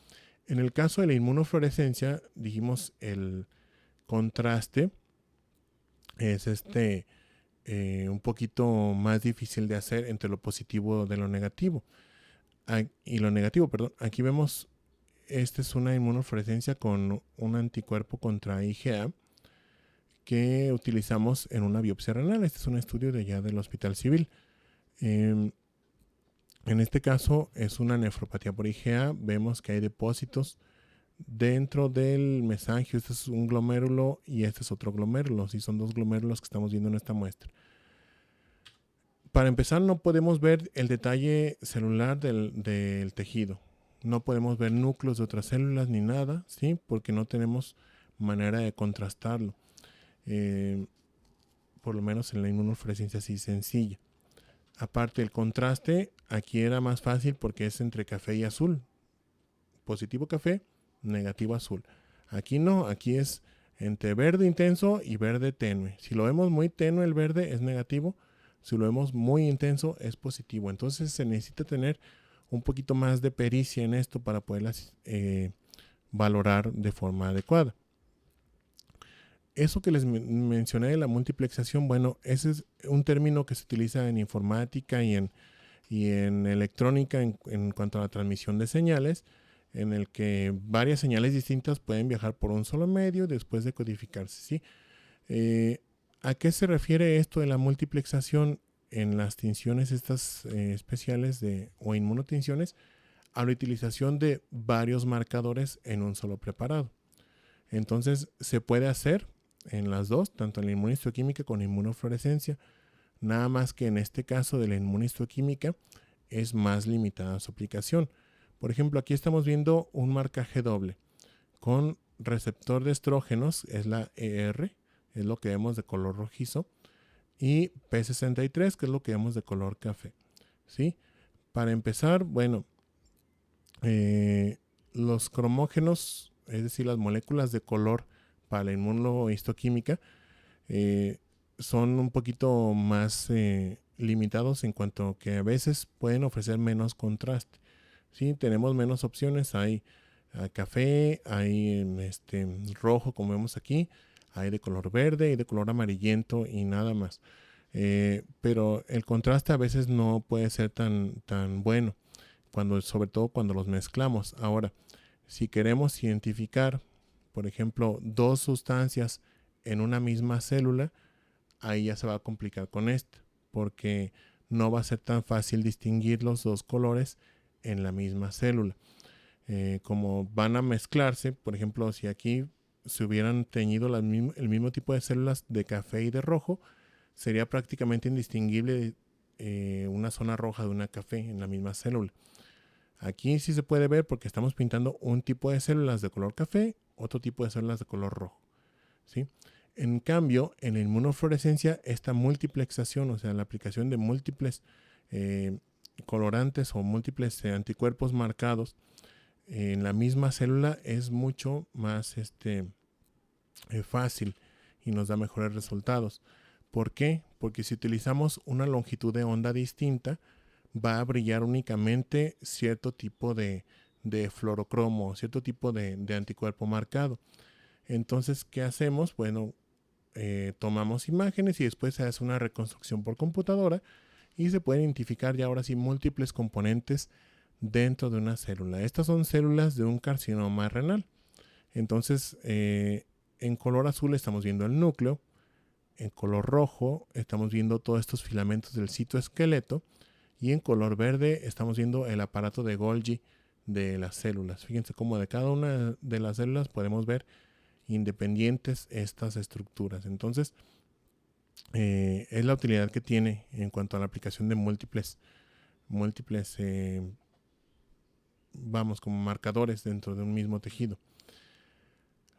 En el caso de la inmunofluorescencia, dijimos el contraste es un poquito más difícil de hacer entre lo positivo de lo negativo. Y lo negativo, perdón. Aquí vemos, esta es una inmunofluorescencia con un anticuerpo contra IgA que utilizamos en una biopsia renal. Este es un estudio de allá del Hospital Civil. En este caso es una nefropatía por IgA. Vemos que hay depósitos dentro del mesangio. Este es un glomérulo y este es otro glomérulo. Sí, son dos glomérulos que estamos viendo en esta muestra. Para empezar, no podemos ver el detalle celular del tejido. No podemos ver núcleos de otras células ni nada, ¿sí? Porque no tenemos manera de contrastarlo. Por lo menos en la inmunofluorescencia así sencilla. Aparte el contraste, aquí era más fácil porque es entre café y azul. Positivo café, negativo azul. Aquí no, aquí es entre verde intenso y verde tenue. Si lo vemos muy tenue el verde es negativo, si lo vemos muy intenso es positivo. Entonces se necesita tener un poquito más de pericia en esto para poderlas valorar de forma adecuada. Eso que les mencioné de la multiplexación, bueno, ese es un término que se utiliza en informática y en electrónica en cuanto a la transmisión de señales, en el que varias señales distintas pueden viajar por un solo medio después de codificarse, ¿sí? ¿A qué se refiere esto de la multiplexación en las tinciones estas especiales o inmunotinciones? A la utilización de varios marcadores en un solo preparado. Entonces se puede hacer en las dos, tanto en la inmunohistoquímica como en la inmunofluorescencia, nada más que en este caso de la inmunohistoquímica es más limitada su aplicación. Por ejemplo, aquí estamos viendo un marcaje doble con receptor de estrógenos, es la ER, es lo que vemos de color rojizo, y P63, que es lo que vemos de color café, ¿sí? Para empezar, bueno, los cromógenos, es decir, las moléculas de color para la inmunohistoquímica, son un poquito más limitados en cuanto a que a veces pueden ofrecer menos contraste. ¿Sí? Tenemos menos opciones, hay café, hay rojo como vemos aquí, hay de color verde y de color amarillento y nada más. Pero el contraste a veces no puede ser tan bueno, sobre todo cuando los mezclamos. Ahora, si queremos identificar, por ejemplo, dos sustancias en una misma célula, ahí ya se va a complicar con esto, porque no va a ser tan fácil distinguir los dos colores en la misma célula. Como van a mezclarse, por ejemplo, si aquí se hubieran teñido el mismo tipo de células de café y de rojo, sería prácticamente indistinguible una zona roja de una café en la misma célula. Aquí sí se puede ver porque estamos pintando un tipo de células de color café, otro tipo de células de color rojo, ¿sí? En cambio, en la inmunofluorescencia, esta multiplexación, o sea, la aplicación de múltiples colorantes o múltiples anticuerpos marcados en la misma célula es mucho más fácil y nos da mejores resultados. ¿Por qué? Porque si utilizamos una longitud de onda distinta, va a brillar únicamente cierto tipo de fluorocromo, cierto tipo de anticuerpo marcado. Entonces, ¿qué hacemos? Bueno, tomamos imágenes y después se hace una reconstrucción por computadora y se pueden identificar ya ahora sí múltiples componentes dentro de una célula. Estas son células de un carcinoma renal. Entonces, en color azul estamos viendo el núcleo, en color rojo estamos viendo todos estos filamentos del citoesqueleto y en color verde estamos viendo el aparato de Golgi de las células. Fíjense cómo de cada una de las células podemos ver independientes estas estructuras. Entonces, es la utilidad que tiene en cuanto a la aplicación de múltiples vamos, como marcadores dentro de un mismo tejido.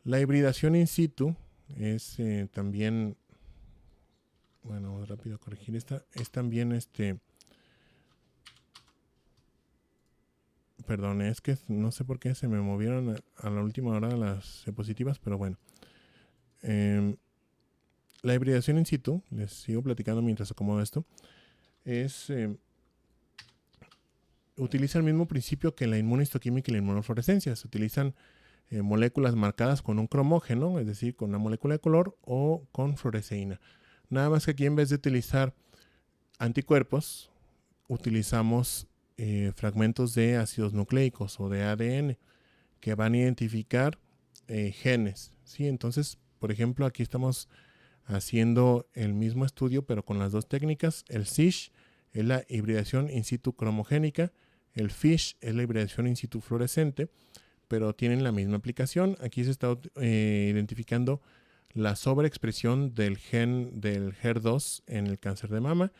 La hibridación in situ es también, bueno, vamos rápido a corregir esta, es también perdón, es que no sé por qué se me movieron a la última hora las diapositivas, pero bueno. La hibridación in situ, les sigo platicando mientras acomodo esto, utiliza el mismo principio que la inmunohistoquímica y la inmunofluorescencia. Se utilizan moléculas marcadas con un cromógeno, es decir, con una molécula de color o con fluoresceína. Nada más que aquí en vez de utilizar anticuerpos, utilizamos fragmentos de ácidos nucleicos o de ADN que van a identificar genes, ¿sí? Entonces, por ejemplo, aquí estamos haciendo el mismo estudio pero con las dos técnicas. El SISH es la hibridación in situ cromogénica, el FISH es la hibridación in situ fluorescente, pero tienen la misma aplicación. Aquí se está identificando la sobreexpresión del gen del HER2 en el cáncer de mama.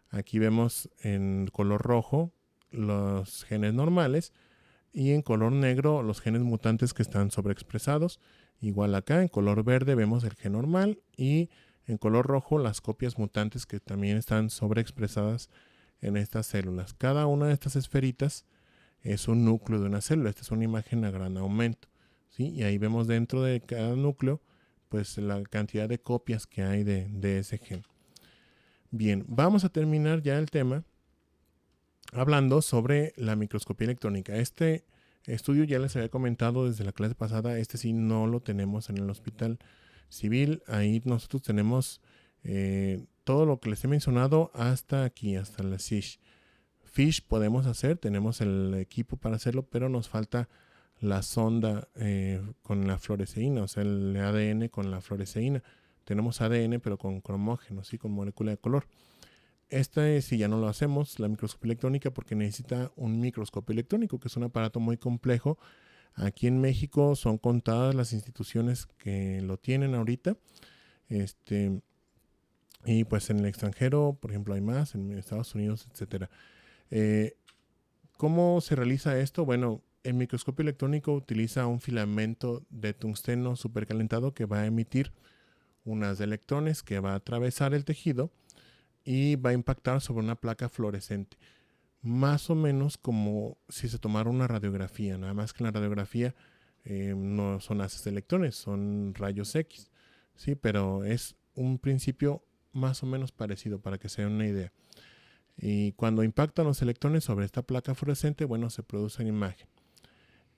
Aquí vemos en color rojo los genes normales y en color negro los genes mutantes que están sobreexpresados. Igual acá en color verde vemos el gen normal y en color rojo las copias mutantes que también están sobreexpresadas en estas células. Cada una de estas esferitas es un núcleo de una célula. Esta es una imagen a gran aumento, ¿sí? Y ahí vemos dentro de cada núcleo pues la cantidad de copias que hay de ese gen. Bien, vamos a terminar ya el tema hablando sobre la microscopía electrónica. Este estudio ya les había comentado desde la clase pasada. Este sí no lo tenemos en el hospital civil. Ahí nosotros tenemos todo lo que les he mencionado hasta aquí, hasta la SISH. FISH podemos hacer, tenemos el equipo para hacerlo, pero nos falta la sonda con la fluoresceína, o sea, el ADN con la fluoresceína. Tenemos ADN, pero con cromógeno, ¿sí? Con molécula de color. Si ya no lo hacemos, la microscopía electrónica, porque necesita un microscopio electrónico, que es un aparato muy complejo. Aquí en México son contadas las instituciones que lo tienen ahorita. Y pues en el extranjero, por ejemplo, hay más, en Estados Unidos, etcétera. ¿Cómo se realiza esto? Bueno, el microscopio electrónico utiliza un filamento de tungsteno supercalentado que va a emitir unas de electrones que va a atravesar el tejido y va a impactar sobre una placa fluorescente. Más o menos como si se tomara una radiografía, nada más que en la radiografía no son haces de electrones, son rayos X, ¿sí? Pero es un principio más o menos parecido para que se den una idea. Y cuando impactan los electrones sobre esta placa fluorescente, bueno, se produce una imagen.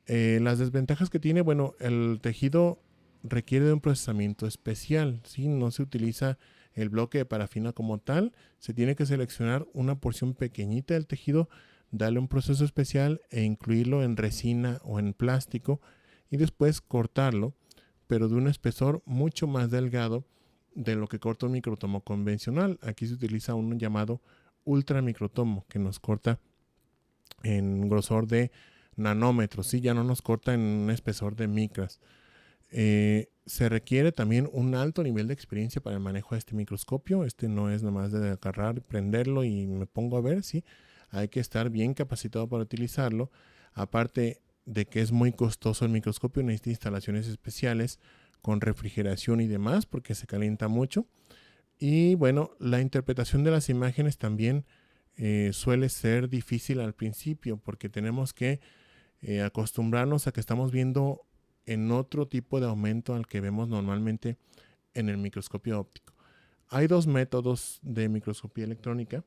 Las desventajas que tiene, bueno, el tejido requiere de un procesamiento especial, ¿sí? No se utiliza el bloque de parafina como tal, se tiene que seleccionar una porción pequeñita del tejido, darle un proceso especial e incluirlo en resina o en plástico y después cortarlo, pero de un espesor mucho más delgado de lo que corta un microtomo convencional. Aquí se utiliza uno llamado ultramicrotomo que nos corta en grosor de nanómetros, ¿sí? Ya no nos corta en un espesor de micras. Se requiere también un alto nivel de experiencia para el manejo de este microscopio. No es nada más de agarrar, prenderlo y me pongo a ver, ¿sí? hay que estar bien capacitado para utilizarlo. Aparte de que es muy costoso el microscopio, necesita instalaciones especiales con refrigeración y demás porque se calienta mucho. Y bueno, la interpretación de las imágenes también suele ser difícil al principio porque tenemos que acostumbrarnos a que estamos viendo en otro tipo de aumento al que vemos normalmente en el microscopio óptico. Hay dos métodos de microscopía electrónica,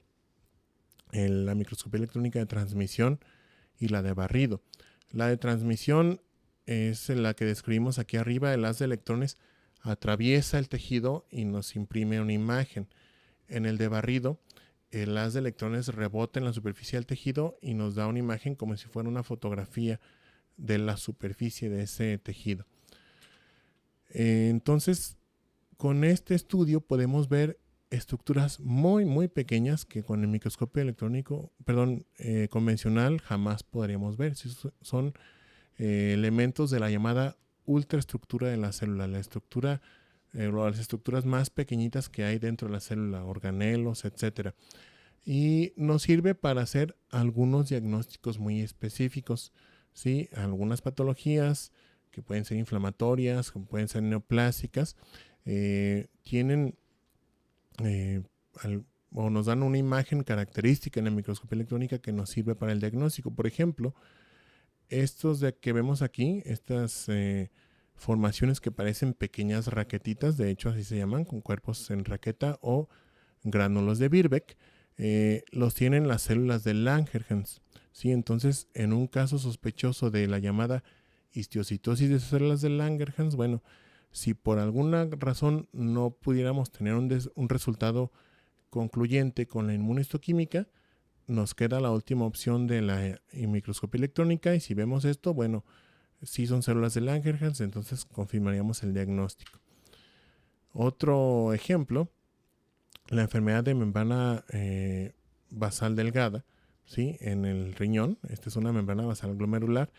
la microscopía electrónica de transmisión y la de barrido. La de transmisión es la que describimos aquí arriba. El haz de electrones atraviesa el tejido y nos imprime una imagen. En el de barrido, el haz de electrones rebota en la superficie del tejido y nos da una imagen como si fuera una fotografía de la superficie de ese tejido. Entonces, con este estudio podemos ver estructuras muy, muy pequeñas que con el microscopio convencional jamás podríamos ver. Son elementos de la llamada ultraestructura de la célula, las estructuras más pequeñitas que hay dentro de la célula, organelos, etcétera. Y nos sirve para hacer algunos diagnósticos muy específicos, ¿sí? Algunas patologías que pueden ser inflamatorias, que pueden ser neoplásicas, tienen o nos dan una imagen característica en la microscopía electrónica que nos sirve para el diagnóstico. Por ejemplo, estos de que vemos aquí, estas formaciones que parecen pequeñas raquetitas, de hecho así se llaman, con cuerpos en raqueta o gránulos de Birbeck, los tienen las células de Langerhans, ¿sí? Entonces, en un caso sospechoso de la llamada histiocytosis de células de Langerhans, bueno, si por alguna razón no pudiéramos tener un resultado concluyente con la inmunohistoquímica, nos queda la última opción de la microscopía electrónica, y si vemos esto, bueno, si son células de Langerhans, entonces confirmaríamos el diagnóstico. Otro ejemplo, la enfermedad de membrana basal delgada, ¿sí? En el riñón. Esta es una membrana basal glomerular.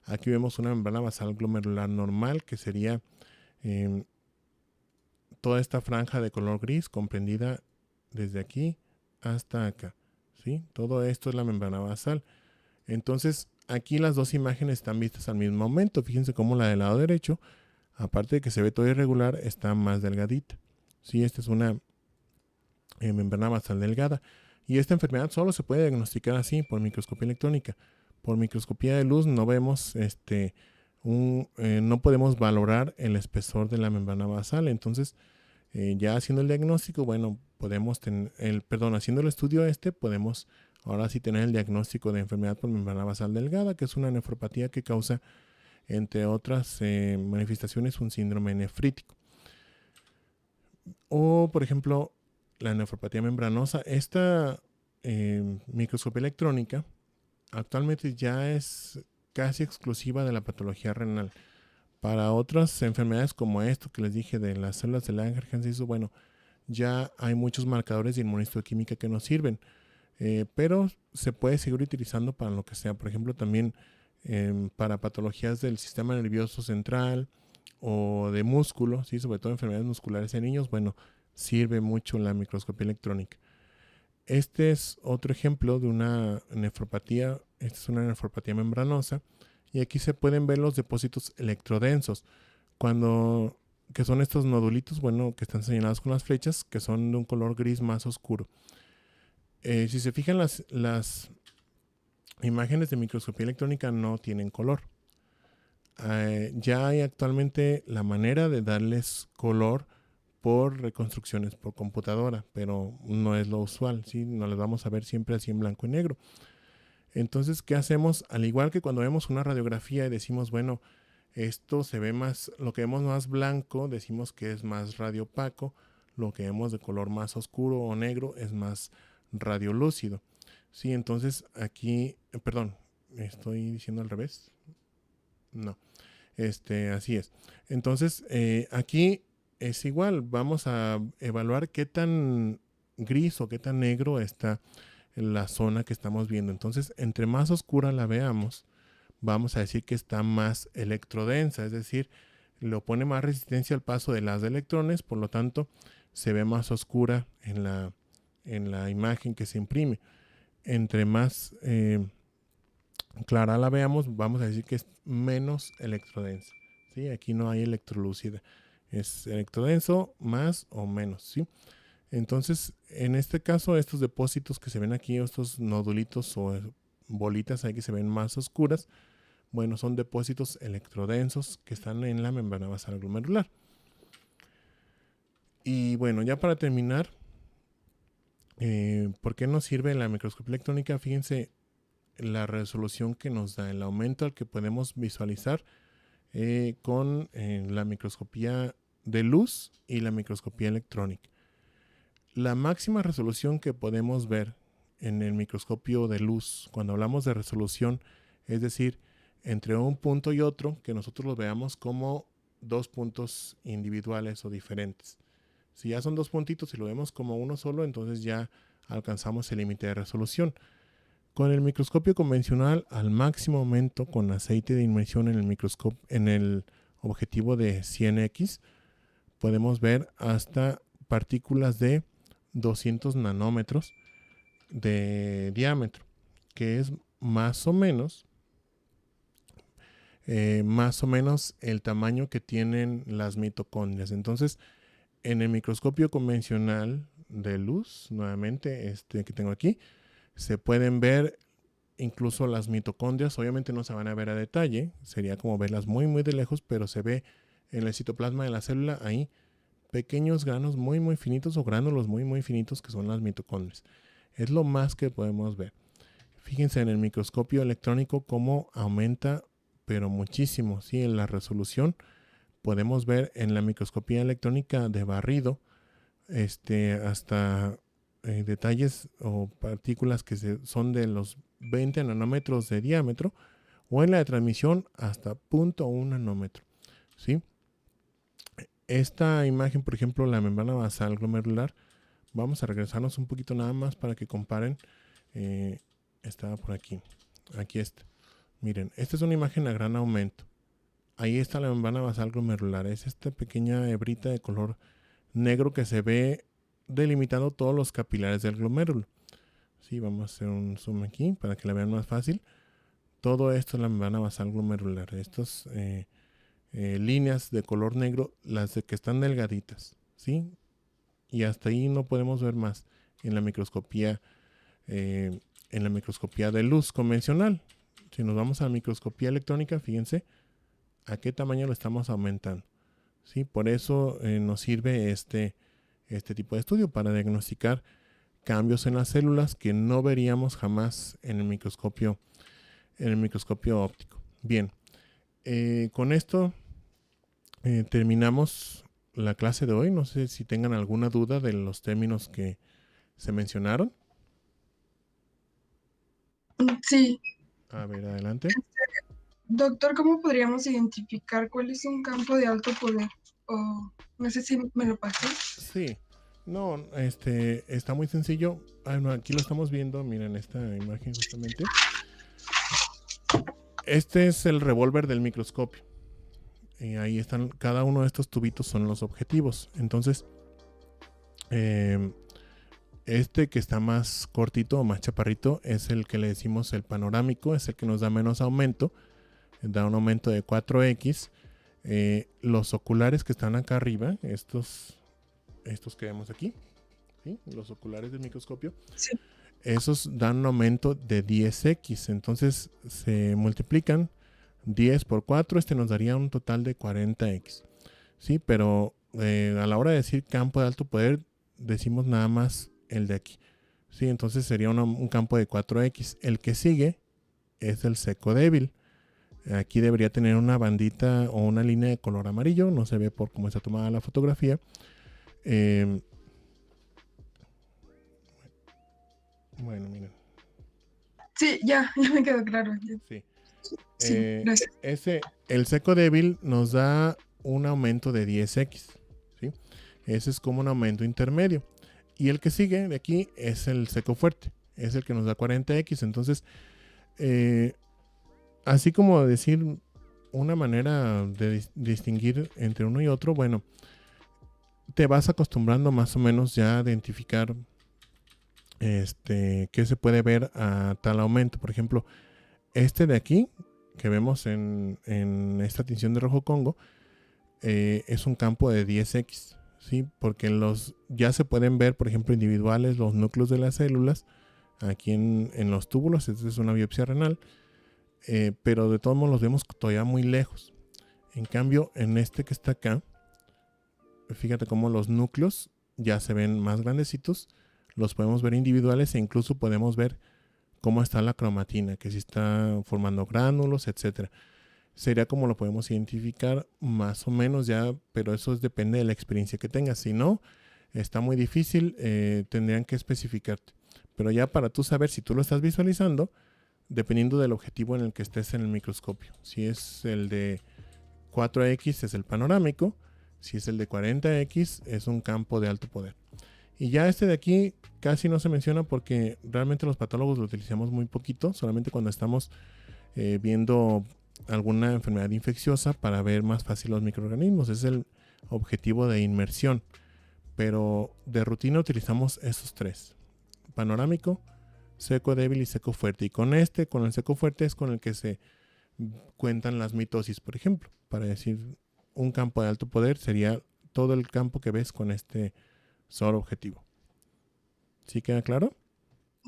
Aquí vemos una membrana basal glomerular normal, que sería toda esta franja de color gris comprendida desde aquí hasta acá, ¿sí? Todo esto es la membrana basal. Entonces, aquí las dos imágenes están vistas al mismo momento. Fíjense cómo la del lado derecho, aparte de que se ve todo irregular, está más delgadita, ¿sí? Esta es una membrana basal delgada. Y esta enfermedad solo se puede diagnosticar así, por microscopía electrónica. Por microscopía de luz no vemos no podemos valorar el espesor de la membrana basal. Entonces, ya haciendo el diagnóstico, bueno, haciendo el estudio podemos ahora sí tener el diagnóstico de enfermedad por membrana basal delgada, que es una nefropatía que causa, entre otras manifestaciones, un síndrome nefrítico. O, por ejemplo, la nefropatía membranosa. Esta microscopía electrónica actualmente ya es casi exclusiva de la patología renal. Para otras enfermedades como esto que les dije de las células de Langerhans, bueno, ya hay muchos marcadores de inmunohistoquímica que nos sirven, pero se puede seguir utilizando para lo que sea. Por ejemplo, también para patologías del sistema nervioso central o de músculo, ¿sí? Sobre todo enfermedades musculares en niños, bueno, sirve mucho la microscopía electrónica. Este es otro ejemplo de una nefropatía. Esta es una nefropatía membranosa, y aquí se pueden ver los depósitos electrodensos, que son estos nodulitos, bueno, que están señalados con las flechas, que son de un color gris más oscuro. Si se fijan, las imágenes de microscopía electrónica no tienen color. Ya hay actualmente la manera de darles color por reconstrucciones por computadora, pero no es lo usual, ¿sí? No las vamos a ver siempre así en blanco y negro. Entonces, ¿qué hacemos? Al igual que cuando vemos una radiografía y decimos, bueno, esto se ve más, lo que vemos más blanco, decimos que es más radiopaco, lo que vemos de color más oscuro o negro es más radiolúcido. Sí, entonces aquí, perdón, estoy diciendo al revés. No, así es. Entonces, aquí es igual, vamos a evaluar qué tan gris o qué tan negro está la zona que estamos viendo. Entonces, entre más oscura la veamos, vamos a decir que está más electrodensa, es decir, le opone más resistencia al paso del haz de electrones, por lo tanto, se ve más oscura en la imagen que se imprime. entre más clara la veamos, vamos a decir que es menos electrodensa, ¿sí? Aquí no hay electrolúcida, es electrodenso más o menos, ¿sí? Entonces, en este caso, estos depósitos que se ven aquí, estos nodulitos o bolitas ahí que se ven más oscuras, bueno, son depósitos electrodensos que están en la membrana basal glomerular. Y bueno, ya para terminar, ¿por qué nos sirve la microscopía electrónica? Fíjense la resolución que nos da, el aumento al que podemos visualizar con la microscopía de luz y la microscopía electrónica. La máxima resolución que podemos ver en el microscopio de luz, cuando hablamos de resolución, es decir, entre un punto y otro, que nosotros los veamos como dos puntos individuales o diferentes. Si ya son dos puntitos y lo vemos como uno solo, entonces ya alcanzamos el límite de resolución. Con el microscopio convencional, al máximo aumento con aceite de inmersión en el objetivo de 100x, podemos ver hasta partículas de 200 nanómetros de diámetro, que es más o menos el tamaño que tienen las mitocondrias. Entonces, en el microscopio convencional de luz, nuevamente este que tengo aquí, se pueden ver incluso las mitocondrias. Obviamente no se van a ver a detalle, sería como verlas muy muy de lejos, pero se ve en el citoplasma de la célula ahí pequeños granos muy muy finitos o gránulos muy muy finitos que son las mitocondrias. Es lo más que podemos ver. Fíjense en el microscopio electrónico cómo aumenta pero muchísimo, ¿sí? En la resolución podemos ver en la microscopía electrónica de barrido hasta detalles o partículas que son de los 20 nanómetros de diámetro, o en la de transmisión hasta 0.1 nanómetro, ¿sí? Esta imagen, por ejemplo, la membrana basal glomerular, vamos a regresarnos un poquito nada más para que comparen. Estaba por aquí. Aquí está. Miren, esta es una imagen a gran aumento. Ahí está la membrana basal glomerular. Es esta pequeña hebrita de color negro que se ve delimitando todos los capilares del glomérulo. Sí, vamos a hacer un zoom aquí para que la vean más fácil. Todo esto es la membrana basal glomerular. Estas líneas de color negro, las de que están delgaditas, ¿sí? Y hasta ahí no podemos ver más en la microscopía de luz convencional. Si nos vamos a la microscopía electrónica, fíjense a qué tamaño lo estamos aumentando, ¿sí? Por eso nos sirve este tipo de estudio para diagnosticar cambios en las células que no veríamos jamás en el microscopio óptico. Bien, con esto terminamos la clase de hoy. No sé si tengan alguna duda de los términos que se mencionaron. Sí. A ver, adelante. Doctor, ¿cómo podríamos identificar cuál es un campo de alto poder? O no sé si me lo pasé. Sí, no, está muy sencillo. No, aquí lo estamos viendo, miren esta imagen justamente. Este es el revólver del microscopio. Ahí están, cada uno de estos tubitos son los objetivos. Entonces, este que está más cortito o más chaparrito es el que le decimos el panorámico, es el que nos da menos aumento, da un aumento de 4x. Los oculares que están acá arriba, estos que vemos aquí, ¿sí? Los oculares del microscopio, sí, esos dan un aumento de 10x, entonces se multiplican 10 por 4, nos daría un total de 40x, ¿sí? Pero a la hora de decir campo de alto poder, decimos nada más el de aquí, ¿sí? Entonces sería un campo de 4x. El que sigue es el seco débil. Aquí debería tener una bandita o una línea de color amarillo, no se ve por cómo está tomada la fotografía. Bueno, miren. Sí, ya me quedó claro. Sí. Sí, gracias. El seco débil nos da un aumento de 10x, ¿sí? Ese es como un aumento intermedio. Y el que sigue de aquí es el seco fuerte, es el que nos da 40x. Entonces, así como decir una manera de distinguir entre uno y otro, bueno, te vas acostumbrando más o menos ya a identificar ¿qué se puede ver a tal aumento? Por ejemplo, este de aquí, que vemos en esta tinción de rojo Congo, es un campo de 10X, ¿sí? Porque ya se pueden ver, por ejemplo, individuales los núcleos de las células, aquí en los túbulos. Esta es una biopsia renal, pero de todos modos los vemos todavía muy lejos. En cambio, en este que está acá, fíjate cómo los núcleos ya se ven más grandecitos, los podemos ver individuales e incluso podemos ver cómo está la cromatina, que si está formando gránulos, etcétera. Sería como lo podemos identificar más o menos ya, pero eso depende de la experiencia que tengas. Si no, está muy difícil, tendrían que especificarte. Pero ya para tú saber si tú lo estás visualizando, dependiendo del objetivo en el que estés en el microscopio. Si es el de 4X es el panorámico, si es el de 40X es un campo de alto poder. Y ya este de aquí casi no se menciona porque realmente los patólogos lo utilizamos muy poquito, solamente cuando estamos viendo alguna enfermedad infecciosa para ver más fácil los microorganismos. Es el objetivo de inmersión, pero de rutina utilizamos esos tres: panorámico, seco débil y seco fuerte. Y con el seco fuerte es con el que se cuentan las mitosis, por ejemplo. Para decir un campo de alto poder sería todo el campo que ves con este solo objetivo. ¿Sí queda claro?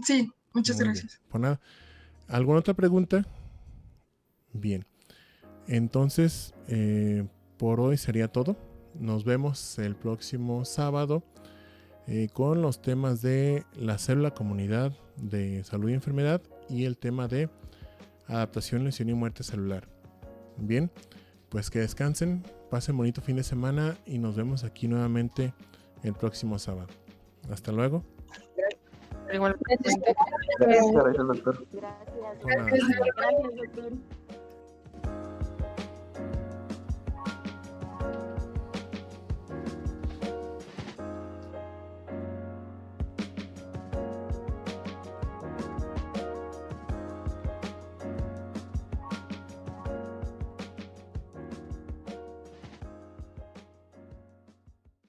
Sí, muchas Muy gracias. bien. Pues nada, ¿alguna otra pregunta? Bien. Entonces, por hoy sería todo. Nos vemos el próximo sábado con los temas de la célula comunidad de salud y enfermedad y el tema de adaptación, lesión y muerte celular. Bien, pues que descansen, pasen bonito fin de semana y nos vemos aquí nuevamente el próximo sábado. Hasta luego. Igualmente. Gracias, doctor. Gracias. Por nada. Gracias, doctor.